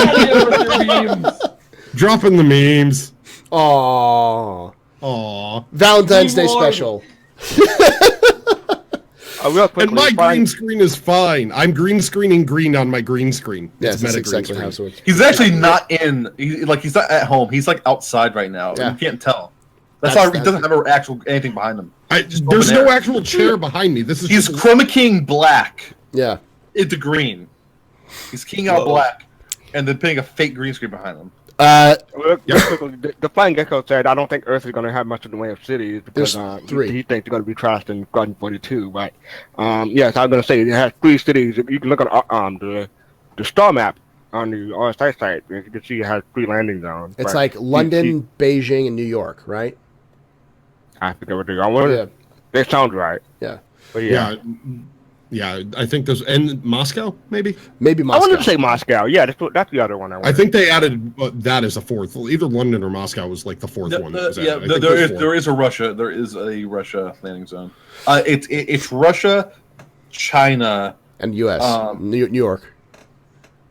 out of here with your memes. Dropping the memes. Aww. Valentine's Day special. Real quickly, and my green screen is fine. I'm green screening green on my green screen. Yes, that's exactly how it works. He's actually not in. He's not at home. He's like outside right now. Yeah. You can't tell. That's why he doesn't have anything behind him. There's no actual chair behind me. He's chroma keying black. Yeah. Into green. He's keying out black, and then putting a fake green screen behind him. The Flying Gecko said, "I don't think Earth is going to have much in the way of cities because he thinks they're going to be trashed in Garden 42." But yes, I'm going to say it has 3 cities. You can look at the star map on the RSI site. You can see it has 3 landing zones. It's like London, Beijing, and New York, right? I forget what they are. That sounds right. Yeah. But yeah. Yeah, I think those and Moscow maybe. Maybe I Moscow. wanted to say Moscow. Yeah, that's the other one I I wanted. think they added that as a fourth. Either London or Moscow was like the fourth one. That was Yeah, added. I think there's four. there is a Russia. There is a Russia landing zone. It's Russia, China, and U.S. New York.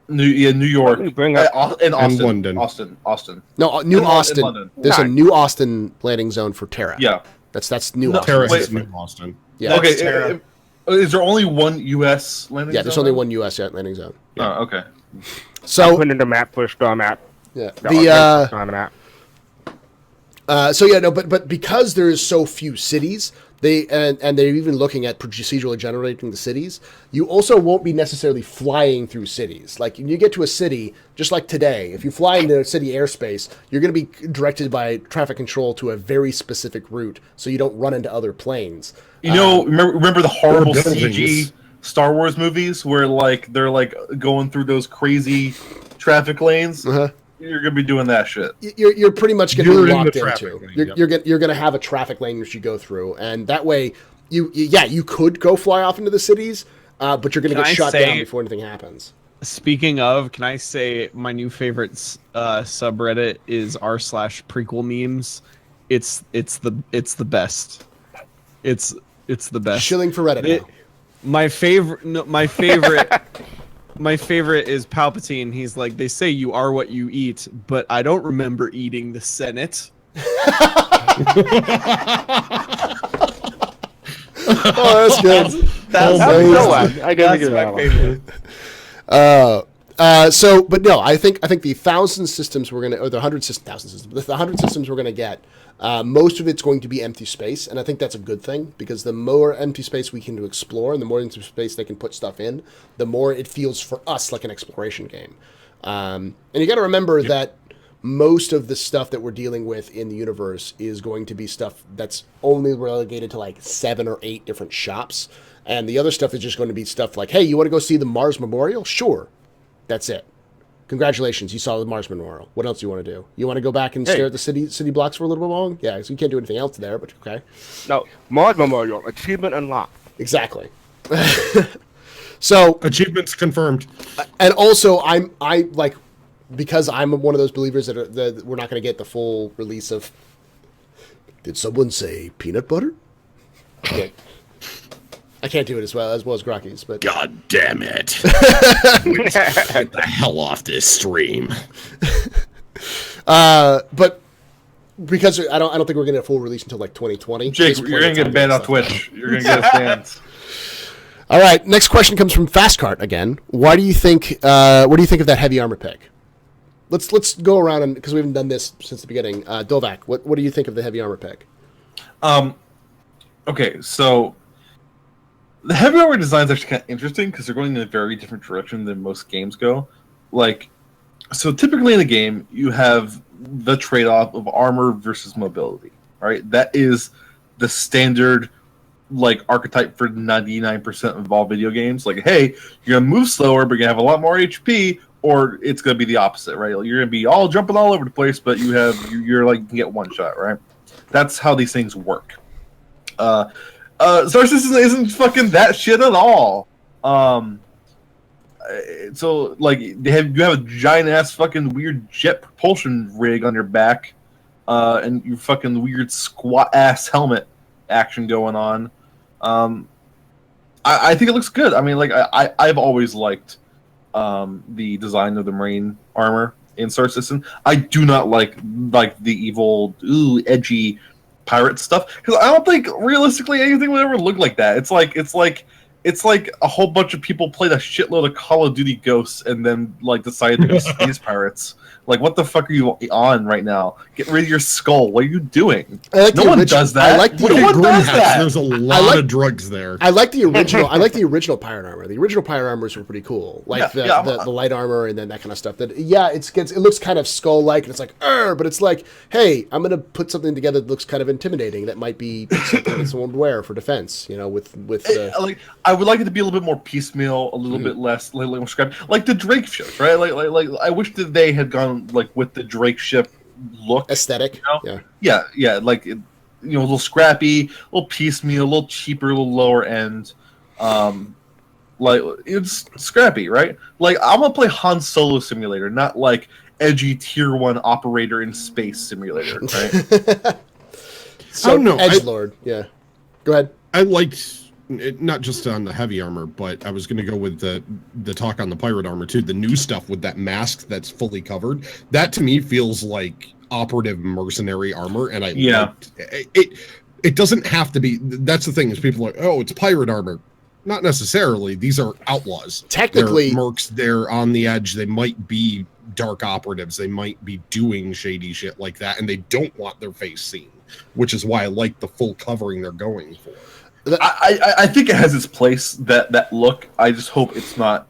New York, Let me bring up- and Austin, London. Austin. No, New And Austin. London. There's a Nice. New Austin landing zone for Terra. Yeah. That's New No, Austin. Terra Wait, is New Austin. Yeah. That's Okay. Terra. Is there only one U.S. landing? Yeah, there's zone only then? one U.S. landing zone. Oh, okay. I So put in the map for Star Map. yeah, Star Map. but because there is so few cities, and they're even looking at procedurally generating the cities. You also won't be necessarily flying through cities. Like when you get to a city, just like today, if you fly into city airspace, you're going to be directed by traffic control to a very specific route, so you don't run into other planes. You know, remember the horrible Or buildings. CG Star Wars movies where like they're like going through those crazy traffic lanes? Uh-huh. You're gonna be doing that shit. You're pretty much going to You're be in locked the traffic into. lane, You're going to have a traffic lane which you go through, and that way, you could go fly off into the cities, but you're going to Can get I shot say- down before anything happens. Speaking of, can I say my new favorite subreddit is r/prequel memes. It's the best. It's the best. Shilling for Reddit It- now. My favorite, no, my favorite, my favorite is Palpatine. He's like, they say you are what you eat, but I don't remember eating the Senate. Oh, that's good. That's That's amazing. no one. I gotta That's get my that one. favorite. But no, I think the 1,000 systems we're gonna, or the 100,000 systems, the 100 systems we're gonna get, most of it's going to be empty space, and I think that's a good thing because the more empty space we can explore, and the more empty space they can put stuff in, the more it feels for us like an exploration game. And you got to remember that most of the stuff that we're dealing with in the universe is going to be stuff that's only relegated to like 7 or 8 different shops, and the other stuff is just going to be stuff like, hey, you want to go see the Mars Memorial? Sure. That's it. Congratulations, you saw the Mars Memorial. What else do you want to do? You want to go back and stare at the city blocks for a little bit long? Yeah, so you can't do anything else there, but okay. No, Mars Memorial achievement unlocked. Exactly. So, Achievements confirmed. and also I like, because I'm one of those believers that we're not going to get the full release of. Did someone say peanut butter? Okay. I can't do it as well as Grocky's, but God damn it! Get the hell off this stream. but because I don't think we're going to get a full release until like 2020. Jake, There's you're plenty gonna of get time banned to on get stuff. Twitch. You're gonna get a stance. All right, next question comes from Fastcart again. Why do you think? What do you think of that heavy armor pick? Let's go around and because we haven't done this since the beginning. Dovak, what do you think of the heavy armor pick? Okay, so the heavy armor design is actually kind of interesting because they're going in a very different direction than most games go. Like, so typically in a game, you have the trade-off of armor versus mobility. Right, that is the standard like archetype for 99% of all video games. Like, hey, you're gonna move slower, but you're gonna have a lot more HP, or it's gonna be the opposite, right? Like, you're gonna be all jumping all over the place, but you're like you can get one shot, right? That's how these things work. Star Citizen isn't fucking that shit at all. So like you have a giant ass fucking weird jet propulsion rig on your back, and your fucking weird squat ass helmet action going on. I think it looks good. I mean, like I've always liked the design of the Marine armor in Star Citizen. I do not like the evil, edgy pirate stuff because I don't think realistically anything would ever look like that. It's like a whole bunch of people played a shitload of Call of Duty Ghosts and then like decided to be space pirates. Like, what the fuck are you on right now? Get rid of your skull. What are you doing? I like No the one original- does that. I like the- No one does that. There's a lot of drugs there. I like the original. I like the original pirate armor. The original pirate armors were pretty cool, like Yeah, the light armor and then that kind of stuff. That it looks kind of skull like, and it's like, but it's like, hey, I'm gonna put something together that looks kind of intimidating. That might be something that someone would wear for defense. You know, with Like, I would like it to be a little bit more piecemeal, a little bit less, a little more scrappy, like the Drake ships, right? Like I wish that they had gone like with the Drake ship look. aesthetic. You know? Yeah. Yeah, like a little scrappy, a little piecemeal, a little cheaper, a little lower end. Like it's scrappy, right? Like I'm gonna play Han Solo Simulator, not like edgy tier 1 operator in space simulator, right? So, I don't know. Edgelord, yeah. Go ahead. I liked it, not just on the heavy armor, but I was going to go with the talk on the pirate armor too. The new stuff with that mask that's fully covered. That to me feels like operative mercenary armor, and I liked it. It doesn't have to be. That's the thing is people are like, oh, it's pirate armor. Not necessarily. These are outlaws. Technically, they're mercs. They're on the edge. They might be dark operatives. They might be doing shady shit like that, and they don't want their face seen, which is why I like the full covering they're going for. I think it has its place, that look. I just hope it's not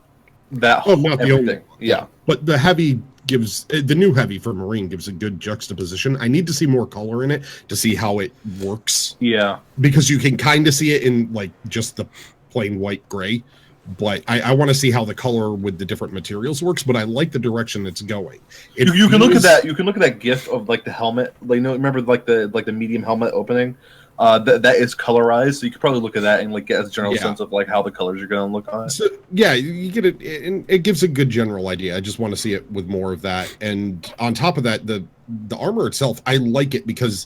that whole not the everything. old one. Yeah. But the heavy gives the new heavy for Marine gives a good juxtaposition. I need to see more color in it to see how it works. Yeah. Because you can kind of see it in like just the plain white gray, but I want to see how the color with the different materials works. But I like the direction it's going. You can look at that. You can look at that GIF of like the helmet. Like, remember like the medium helmet opening. That is colorized, so you could probably look at that and like get a general sense of like how the colors are going to look on it. So, yeah, you get it, and it gives a good general idea. I just want to see it with more of that. And on top of that, the armor itself, I like it because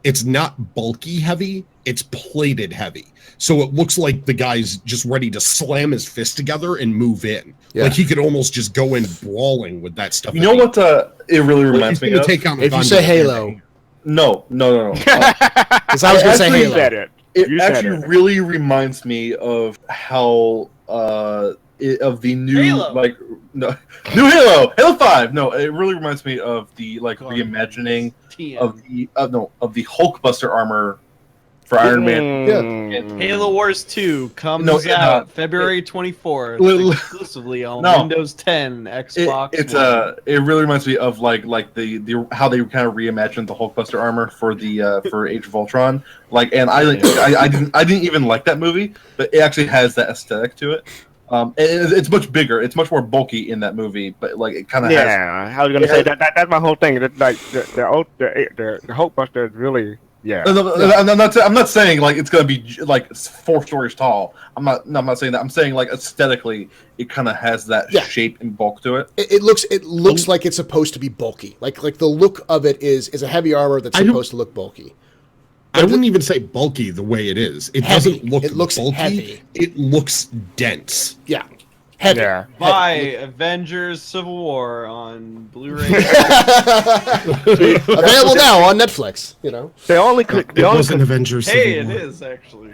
it's not bulky heavy; it's plated heavy. So it looks like the guy's just ready to slam his fist together and move in. Yeah. Like he could almost just go in brawling with that stuff. You know what? It really reminds me of. Take on if you say Halo. No. Because I was going to say Halo. It actually really reminds me of how of the new Halo. New Halo 5. No, it really reminds me of the like reimagining of the Hulkbuster armor for Iron Man. Yeah. And Halo Wars 2 comes out February 24th exclusively on Windows 10, Xbox One. It really reminds me of like the how they kind of reimagined the Hulkbuster armor for the for Age of Ultron. Like, and I didn't even like that movie, but it actually has that aesthetic to it. It's much bigger. It's much more bulky in that movie, but like it kind of has. Yeah, I was gonna say that's my whole thing. That like the Hulkbuster is really. Yeah. I'm not saying like it's gonna be like 4 stories tall. I'm not saying that. I'm saying like aesthetically, it kind of has that shape and bulk to it. It looks like it's supposed to be bulky. Like the look of it is a heavy armor that's supposed to look bulky. I wouldn't even say bulky the way it is. It heavy. Doesn't look. It looks bulky. heavy. It looks dense. Yeah. Heavy. Yeah. Buy Avengers Civil War on Blu-ray. Available now on Netflix. You know. It wasn't Avengers. Hey, Civil it War. is actually.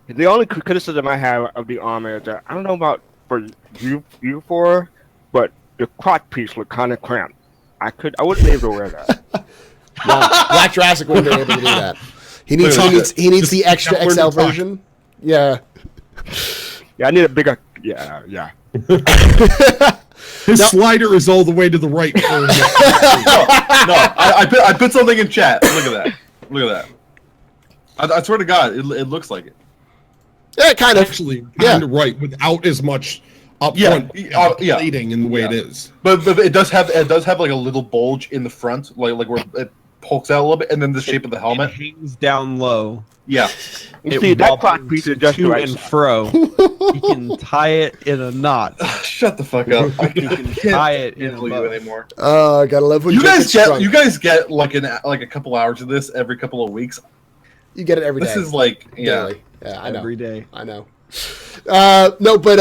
The only criticism I have of the armor is that I don't know about for you four, but the crotch piece looked kind of cramped. I wouldn't be able to wear that. No, Black Jurassic wouldn't be able to do that. He needs the extra XL version. Yeah. Yeah, I need a bigger. Yeah. His slider is all the way to the right. I put something in chat. Look at that. I swear to God, it looks like it. Yeah, kind of. Actually, kind of right, without as much upfront plating in the way it is. But it does have like a little bulge in the front, like where it pokes out a little bit, and then the shape of the helmet hangs down low. Yeah. You see, that crotch piece is just to right. and fro. You can tie it in a knot. Shut the fuck up. I can tie it in a believe bow. you anymore. I gotta love when you guys get like a couple hours of this every couple of weeks. You get it every day. This is like daily. Yeah, I know. Every day. I know. No, but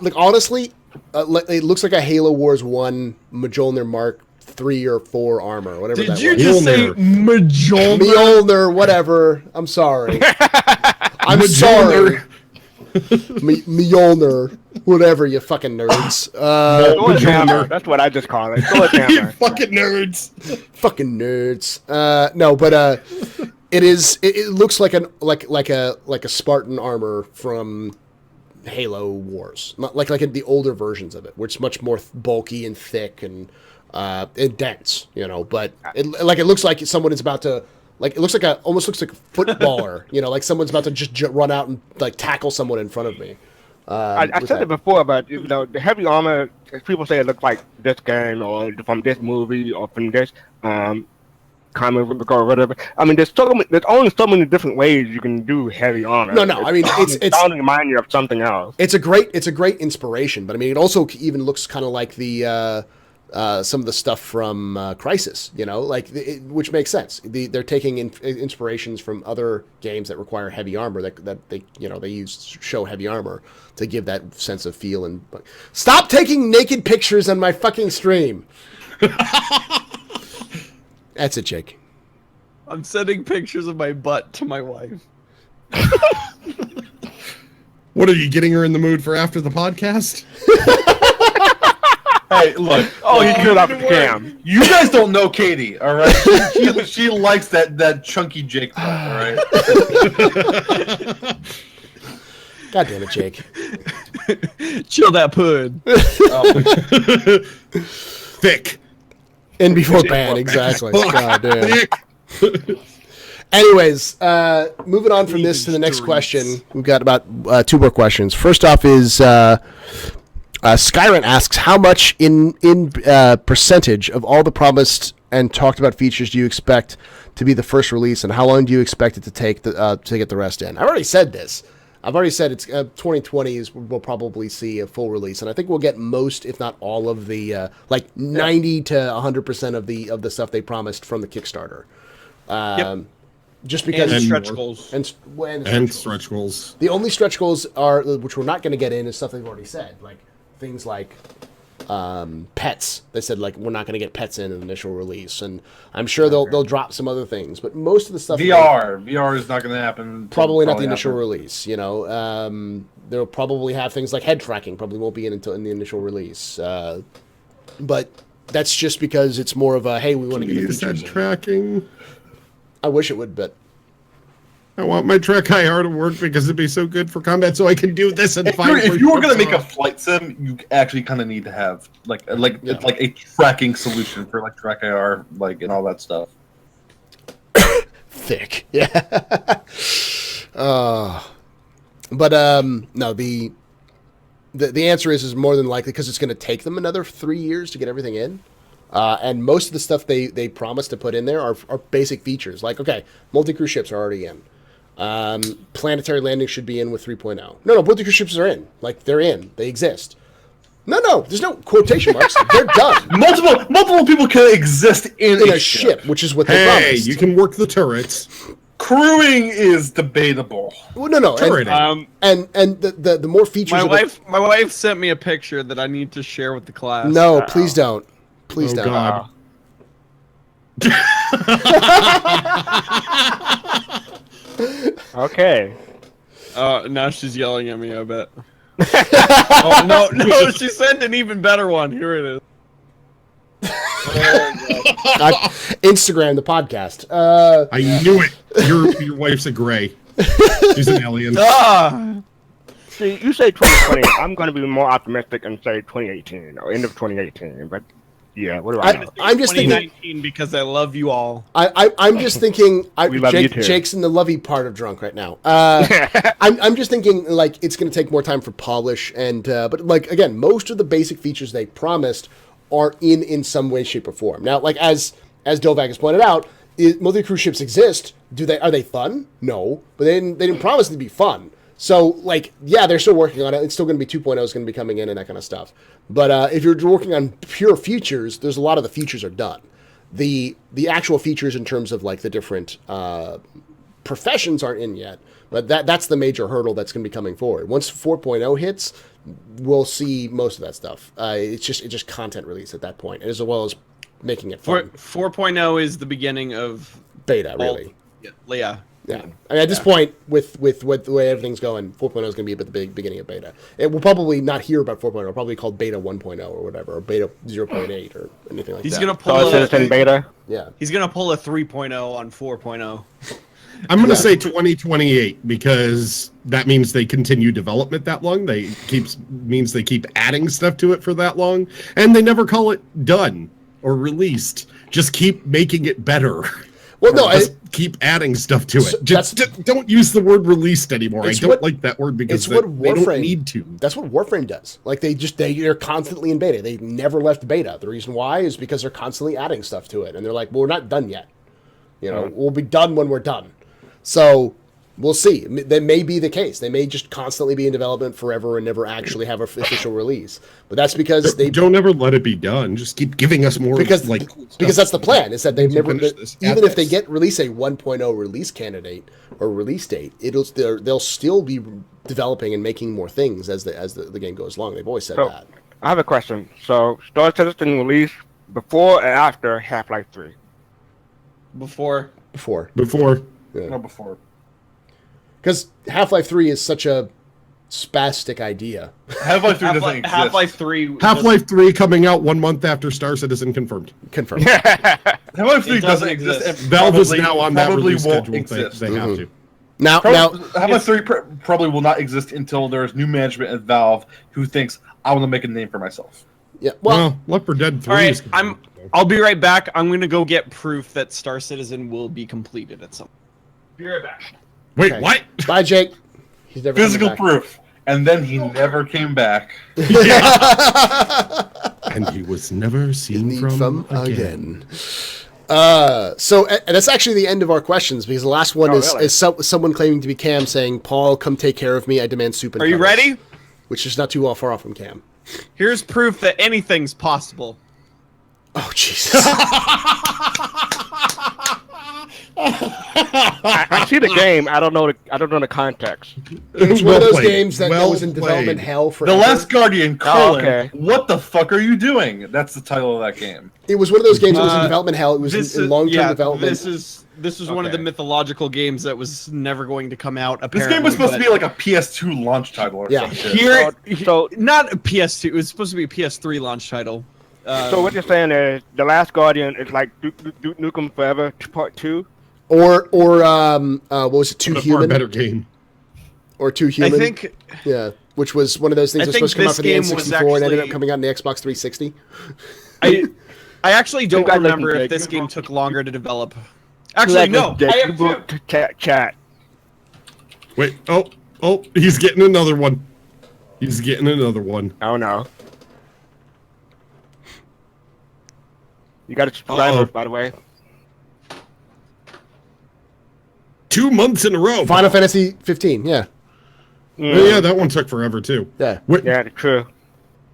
like honestly, it looks like a Halo Wars 1 Mjolnir Mark 3 or 4 armor, whatever that was. Did you just say Mjolnir? Mjolnir, whatever. I'm sorry. I'm sorry. Mjolnir, whatever, you fucking nerds. Hammer. That's what I just call it. You fucking nerds. Fucking nerds. No, but it looks like a Spartan armor from Halo Wars, not like in the older versions of it, where it's much more bulky and thick and dense, you know. But it looks like someone is about to, like, it looks like almost looks like a footballer, you know, like someone's about to just run out and like tackle someone in front of me. I said it before, but you know, the heavy armor, people say it looks like this game or from this movie or from this. comic book or whatever. I mean, there's only so many different ways you can do heavy armor. No, I mean it's bound to remind you of something else. It's a great inspiration, but I mean it also even looks kind of like the some of the stuff from Crisis, which makes sense. They're taking inspirations from other games that require heavy armor that they show heavy armor to give that sense of feel. And stop taking naked pictures on my fucking stream. That's it, Jake. I'm sending pictures of my butt to my wife. What are you getting her in the mood for after the podcast? Hey, look. He could off the cam. You guys don't know Katie, all right? She likes that chunky Jake butt, all right? God damn it, Jake. Chill that pud. Thick. In before ban, exactly. God damn. Anyways, moving on from this to the next question. We've got about 2 more questions. First off is Skyrim asks, how much in percentage of all the promised and talked about features do you expect to be the first release, and how long do you expect it to take to get the rest in? I've already said this. I've already said it's 2020 we'll probably see a full release, and I think we'll get most, if not all, of the 90 to 100% of the stuff they promised from the Kickstarter. Just because and stretch goals and stretch goals. The only stretch goals which we're not going to get in is stuff they've already said, like things like pets. They said we're not going to get pets in an initial release, and I'm sure they'll drop some other things, but most of the stuff VR is not going to happen. Probably not the initial release. They'll probably have things like head tracking. Probably won't be in until in the initial release. But that's just because it's more of a hey, we want to get the features head tracking. I wish it would, but I want my Trek IR to work because it'd be so good for combat, so I can do this and if you were going to make a flight sim, you actually kind of need to have a tracking solution for Trek IR, and all that stuff. Thick, yeah. But no, the answer is more than likely because it's going to take them another 3 years to get everything in. And most of the stuff they promised to put in there are basic features. Multi-crew ships are already in. Planetary landing should be in with 3.0. No, multi-crew ships are in. They're in. They exist. No, there's no quotation marks. They're done. Multiple people can exist in a ship, which is what they promised. Hey, you can work the turrets. Crewing is debatable. Well, no. Turreting. And the more features... My wife sent me a picture that I need to share with the class. No, please don't. Please don't. God. Okay. Now she's yelling at me, I bet. Oh, no, she sent an even better one. Here it is. Instagram the podcast. I knew it. Your wife's a gray. She's an alien. See, you say 2020. I'm going to be more optimistic and say 2018 or end of 2018. But yeah, what do I know? I'm just thinking 2019 because I love you all. I'm just thinking. We love you too. Jake's in the lovey part of drunk right now. I'm just thinking it's going to take more time for polish and but again, most of the basic features they promised are in some way, shape, or form. Now, as Dovak has pointed out, multi-crew ships exist. Are they fun? No, but they didn't promise them to be fun. So, they're still working on it. It's still going to be 2.0 is going to be coming in and that kind of stuff. But if you're working on pure features, there's a lot of the features are done. The actual features in terms of the different professions aren't in yet. But that's the major hurdle that's going to be coming forward. Once 4.0 hits, we'll see most of that stuff. It's just content release at that point, as well as making it fun. 4.0 is the beginning of beta, really. Yeah. Yeah. I mean, at this point, with the way everything's going, 4.0 is going to be at the beginning of beta. We'll probably not hear about 4.0. It'll probably be called beta 1.0 or whatever, or beta 0.8 or anything like that. He's going to pull beta. Yeah. He's going to pull a 3.0 on 4.0. I'm going to say 2028 because that means they continue development that long. Means they keep adding stuff to it for that long, and they never call it done or released. Just keep making it better. Well, no, keep adding stuff to so it. Just don't use the word released anymore. I don't like that word because they don't need to. That's what Warframe does. They're constantly in beta. They never left beta. The reason why is because they're constantly adding stuff to it, and they're like, well, we're not done yet. We'll be done when we're done. So we'll see. That may be the case. They may just constantly be in development forever and never actually have an official release. But that's because they don't ever let it be done. Just keep giving us more. Because that's the plan. Is that they've never even if they release a 1.0 release candidate or release date, they'll still be developing and making more things as the game goes along. They've always said that. I have a question. So Star Citizen released before and after Half-Life 3? Before. Yeah. No, before. Because Half-Life 3 is such a spastic idea. Half-Life 3 doesn't exist. Half-Life 3 coming out 1 month after Star Citizen confirmed. Half-Life 3 doesn't exist. Valve is now on that probably release won't schedule. exist. They have to. Now, Half-Life 3 probably will not exist until there's new management at Valve who thinks, I want to make a name for myself. Yeah, well, Left 4 Dead 3 all is right, I'll be right back. I'm going to go get proof that Star Citizen will be completed at some point. Be right back. Wait, okay. what? Bye, Jake. He's never Physical proof. And then he never came back. And he was never seen from again. So that's actually the end of our questions, because the last one is someone claiming to be Cam saying, "Paul, come take care of me. I demand soup and Are you ready?" Which is not too far off from Cam. Here's proof that anything's possible. Oh, Jesus. I see the game. I don't know the context. It's one of those games that was in development hell for The Last Guardian: What the fuck are you doing? That's the title of that game. It was one of those games that was in development hell. It was in long-term development. This is one of the mythological games that was never going to come out. Apparently, this game was supposed to be like a PS2 launch title or something. So not a PS2. It was supposed to be a PS3 launch title. So what you're saying is The Last Guardian is like Duke Nukem Forever Part 2? Or what was it, Too Human? A better game. Or Too Human. I think. Yeah, which was one of those things that was supposed to come out for the N64 and ended up coming out on the Xbox 360. I actually don't remember if this game took longer to develop. Actually, no. I have chat. Wait. Oh, he's getting another one. He's getting another one. Oh no. You got a subscriber, by the way. 2 months in a row. Final Fantasy 15, yeah. Yeah, that one took forever too. Yeah. Yeah, true.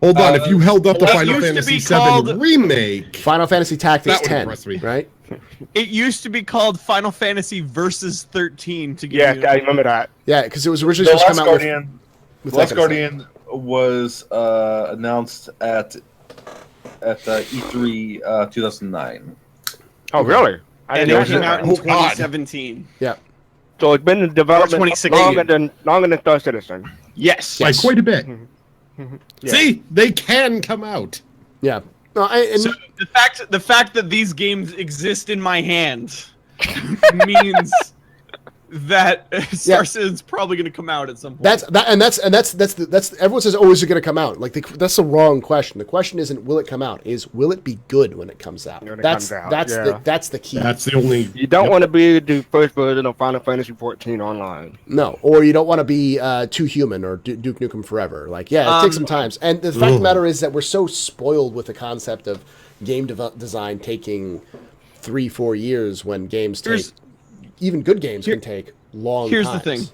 Hold on, if you held up the Final Fantasy 7 remake, Final Fantasy Tactics 10, right? It used to be called Final Fantasy Versus 13 to get. Yeah, I remember that. Yeah, because it was originally supposed to come out with The Last Guardian was announced at E3 2009. Oh, really? And it came out in 2017. Yeah. So it's been in development longer than Star Citizen. Yes. By quite a bit. Yeah. See, they can come out. Yeah. So the fact that these games exist in my hand means that Star Citizen's probably going to come out at some point. That's everyone says, "Oh, is it going to come out?" Like that's the wrong question. The question isn't will it come out, is will it be good when it comes out? That's the key. That's the only. You don't want to be the first version of Final Fantasy 14 online. No, or you don't want to be Too Human or Duke Nukem Forever. Like, it takes some time. And the fact of the matter is that we're so spoiled with the concept of game design taking 3-4 years when games even good games can take long Here's times. the thing.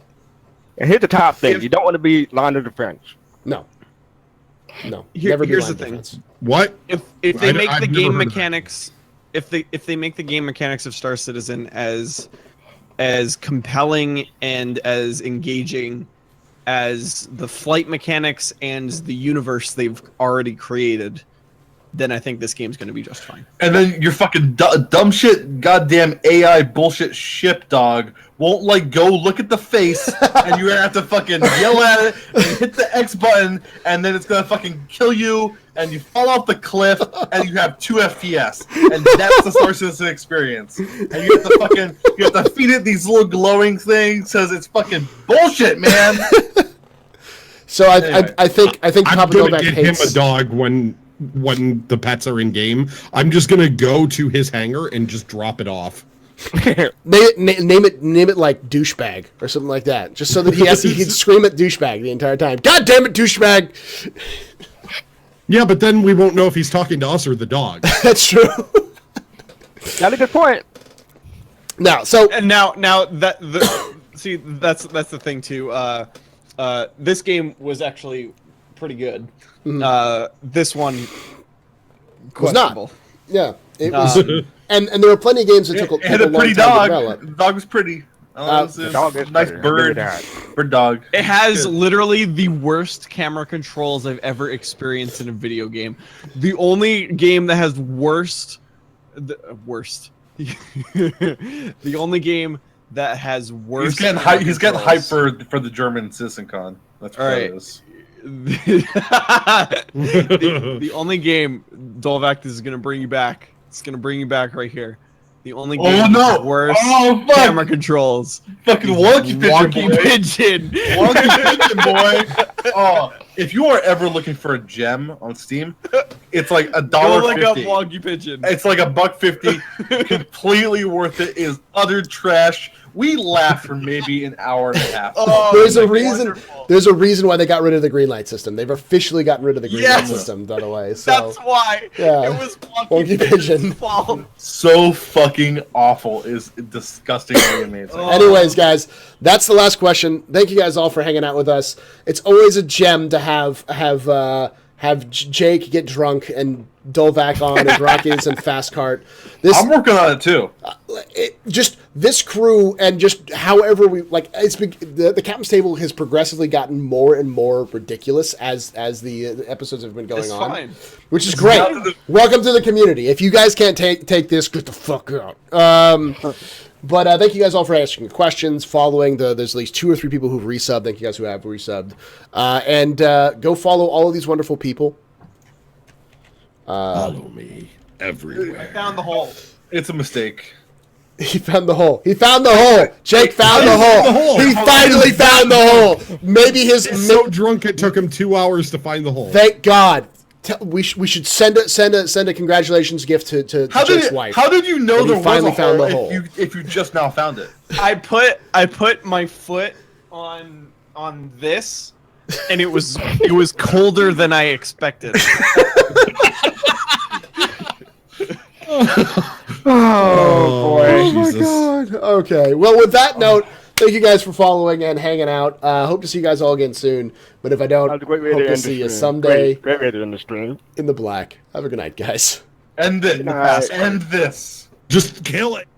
And here's the top thing. You don't want to be line of defense. No. Never be here's line the thing. defense. What? If they make the game mechanics, if they make the game mechanics of Star Citizen as compelling and as engaging as the flight mechanics and the universe they've already created, then I think this game's going to be just fine. And then your fucking dumb shit, goddamn AI bullshit ship dog won't go look at the face, and you're gonna have to fucking yell at it and hit the X button, and then it's gonna fucking kill you, and you fall off the cliff, and you have 2 FPS, and that's the Star Citizen experience. And you have to feed it these little glowing things, because it's fucking bullshit, man. So I think I'm Papa gonna Novak get hates him a dog when the pets are in game. I'm just gonna go to his hangar and just drop it off. name it like douchebag or something like that, just so that he can scream at douchebag the entire time. God damn it, douchebag! Yeah, but then we won't know if he's talking to us or the dog. That's true. That's a good point. Now, so And now that see that's the thing too. This game was actually pretty good. This one was not. questionable. Yeah, it was, and there were plenty of games that took It had a a long pretty time to dog. develop. The dog was pretty. The dog is nice better. bird. Give me that. Bird dog. It has Good. literally the worst camera controls I've ever experienced in a video game. The only game that has worst. The only game that has worse. He's getting hype. He's getting hype for the German CitizenCon. That's what All it right. is. the only game, Dolvac, is gonna bring you back. It's gonna bring you back right here. The only game Oh with no! worse Oh fuck! camera controls. Fucking wonky pigeon, Wonky boy. pigeon. Wonky pigeon, boy. Oh, if you are ever looking for a gem on Steam, it's like Go look up $1.50. Wonky pigeon. It's like $1.50. Completely worth it. It is utter trash. We laughed for maybe an hour and a half. Oh, There's a it's reason. wonderful. There's a reason why they got rid of the green light system. They've officially gotten rid of the green light Yes! system, by the way. So That's why. yeah. It was Wonky, Wonky Pigeon's Pigeon. fault. So fucking awful. Is disgustingly amazing. Oh. anyways, guys, that's the last question. Thank you guys all for hanging out with us. It's always a gem to have Jake get drunk and Dolvac on and Rockies and Fast Cart. This I'm working on it too. just this crew and just however we like the captain's table has progressively gotten more and more ridiculous as the episodes have been going It's on, fine. which is great. Welcome to the community. If you guys can't take this, get the fuck out. But thank you guys all for asking questions, following. There's at least 2 or 3 people who've resubbed. Thank you guys who have resubbed. And go follow all of these wonderful people. Follow me everywhere. Found the hole. It's a mistake. He found the hole. He found the hole. Jake found the hole. He finally found the hole. Maybe his. He's so drunk it took him 2 hours to find the hole. Thank God. We should send a congratulations gift to Jake's wife. How did you know And he there was finally a found hole, the hole. if you just now found it? I put my foot on this, and it was colder than I expected. Oh boy. Oh my Jesus. God. Okay. Well, with that note, thank you guys for following and hanging out. Hope to see you guys all again soon. But if I don't, That was a great way hope to to end see the you stream. someday Great way to end the stream. in the black. Have a good night, guys. And this. Nice. And this. Just kill it.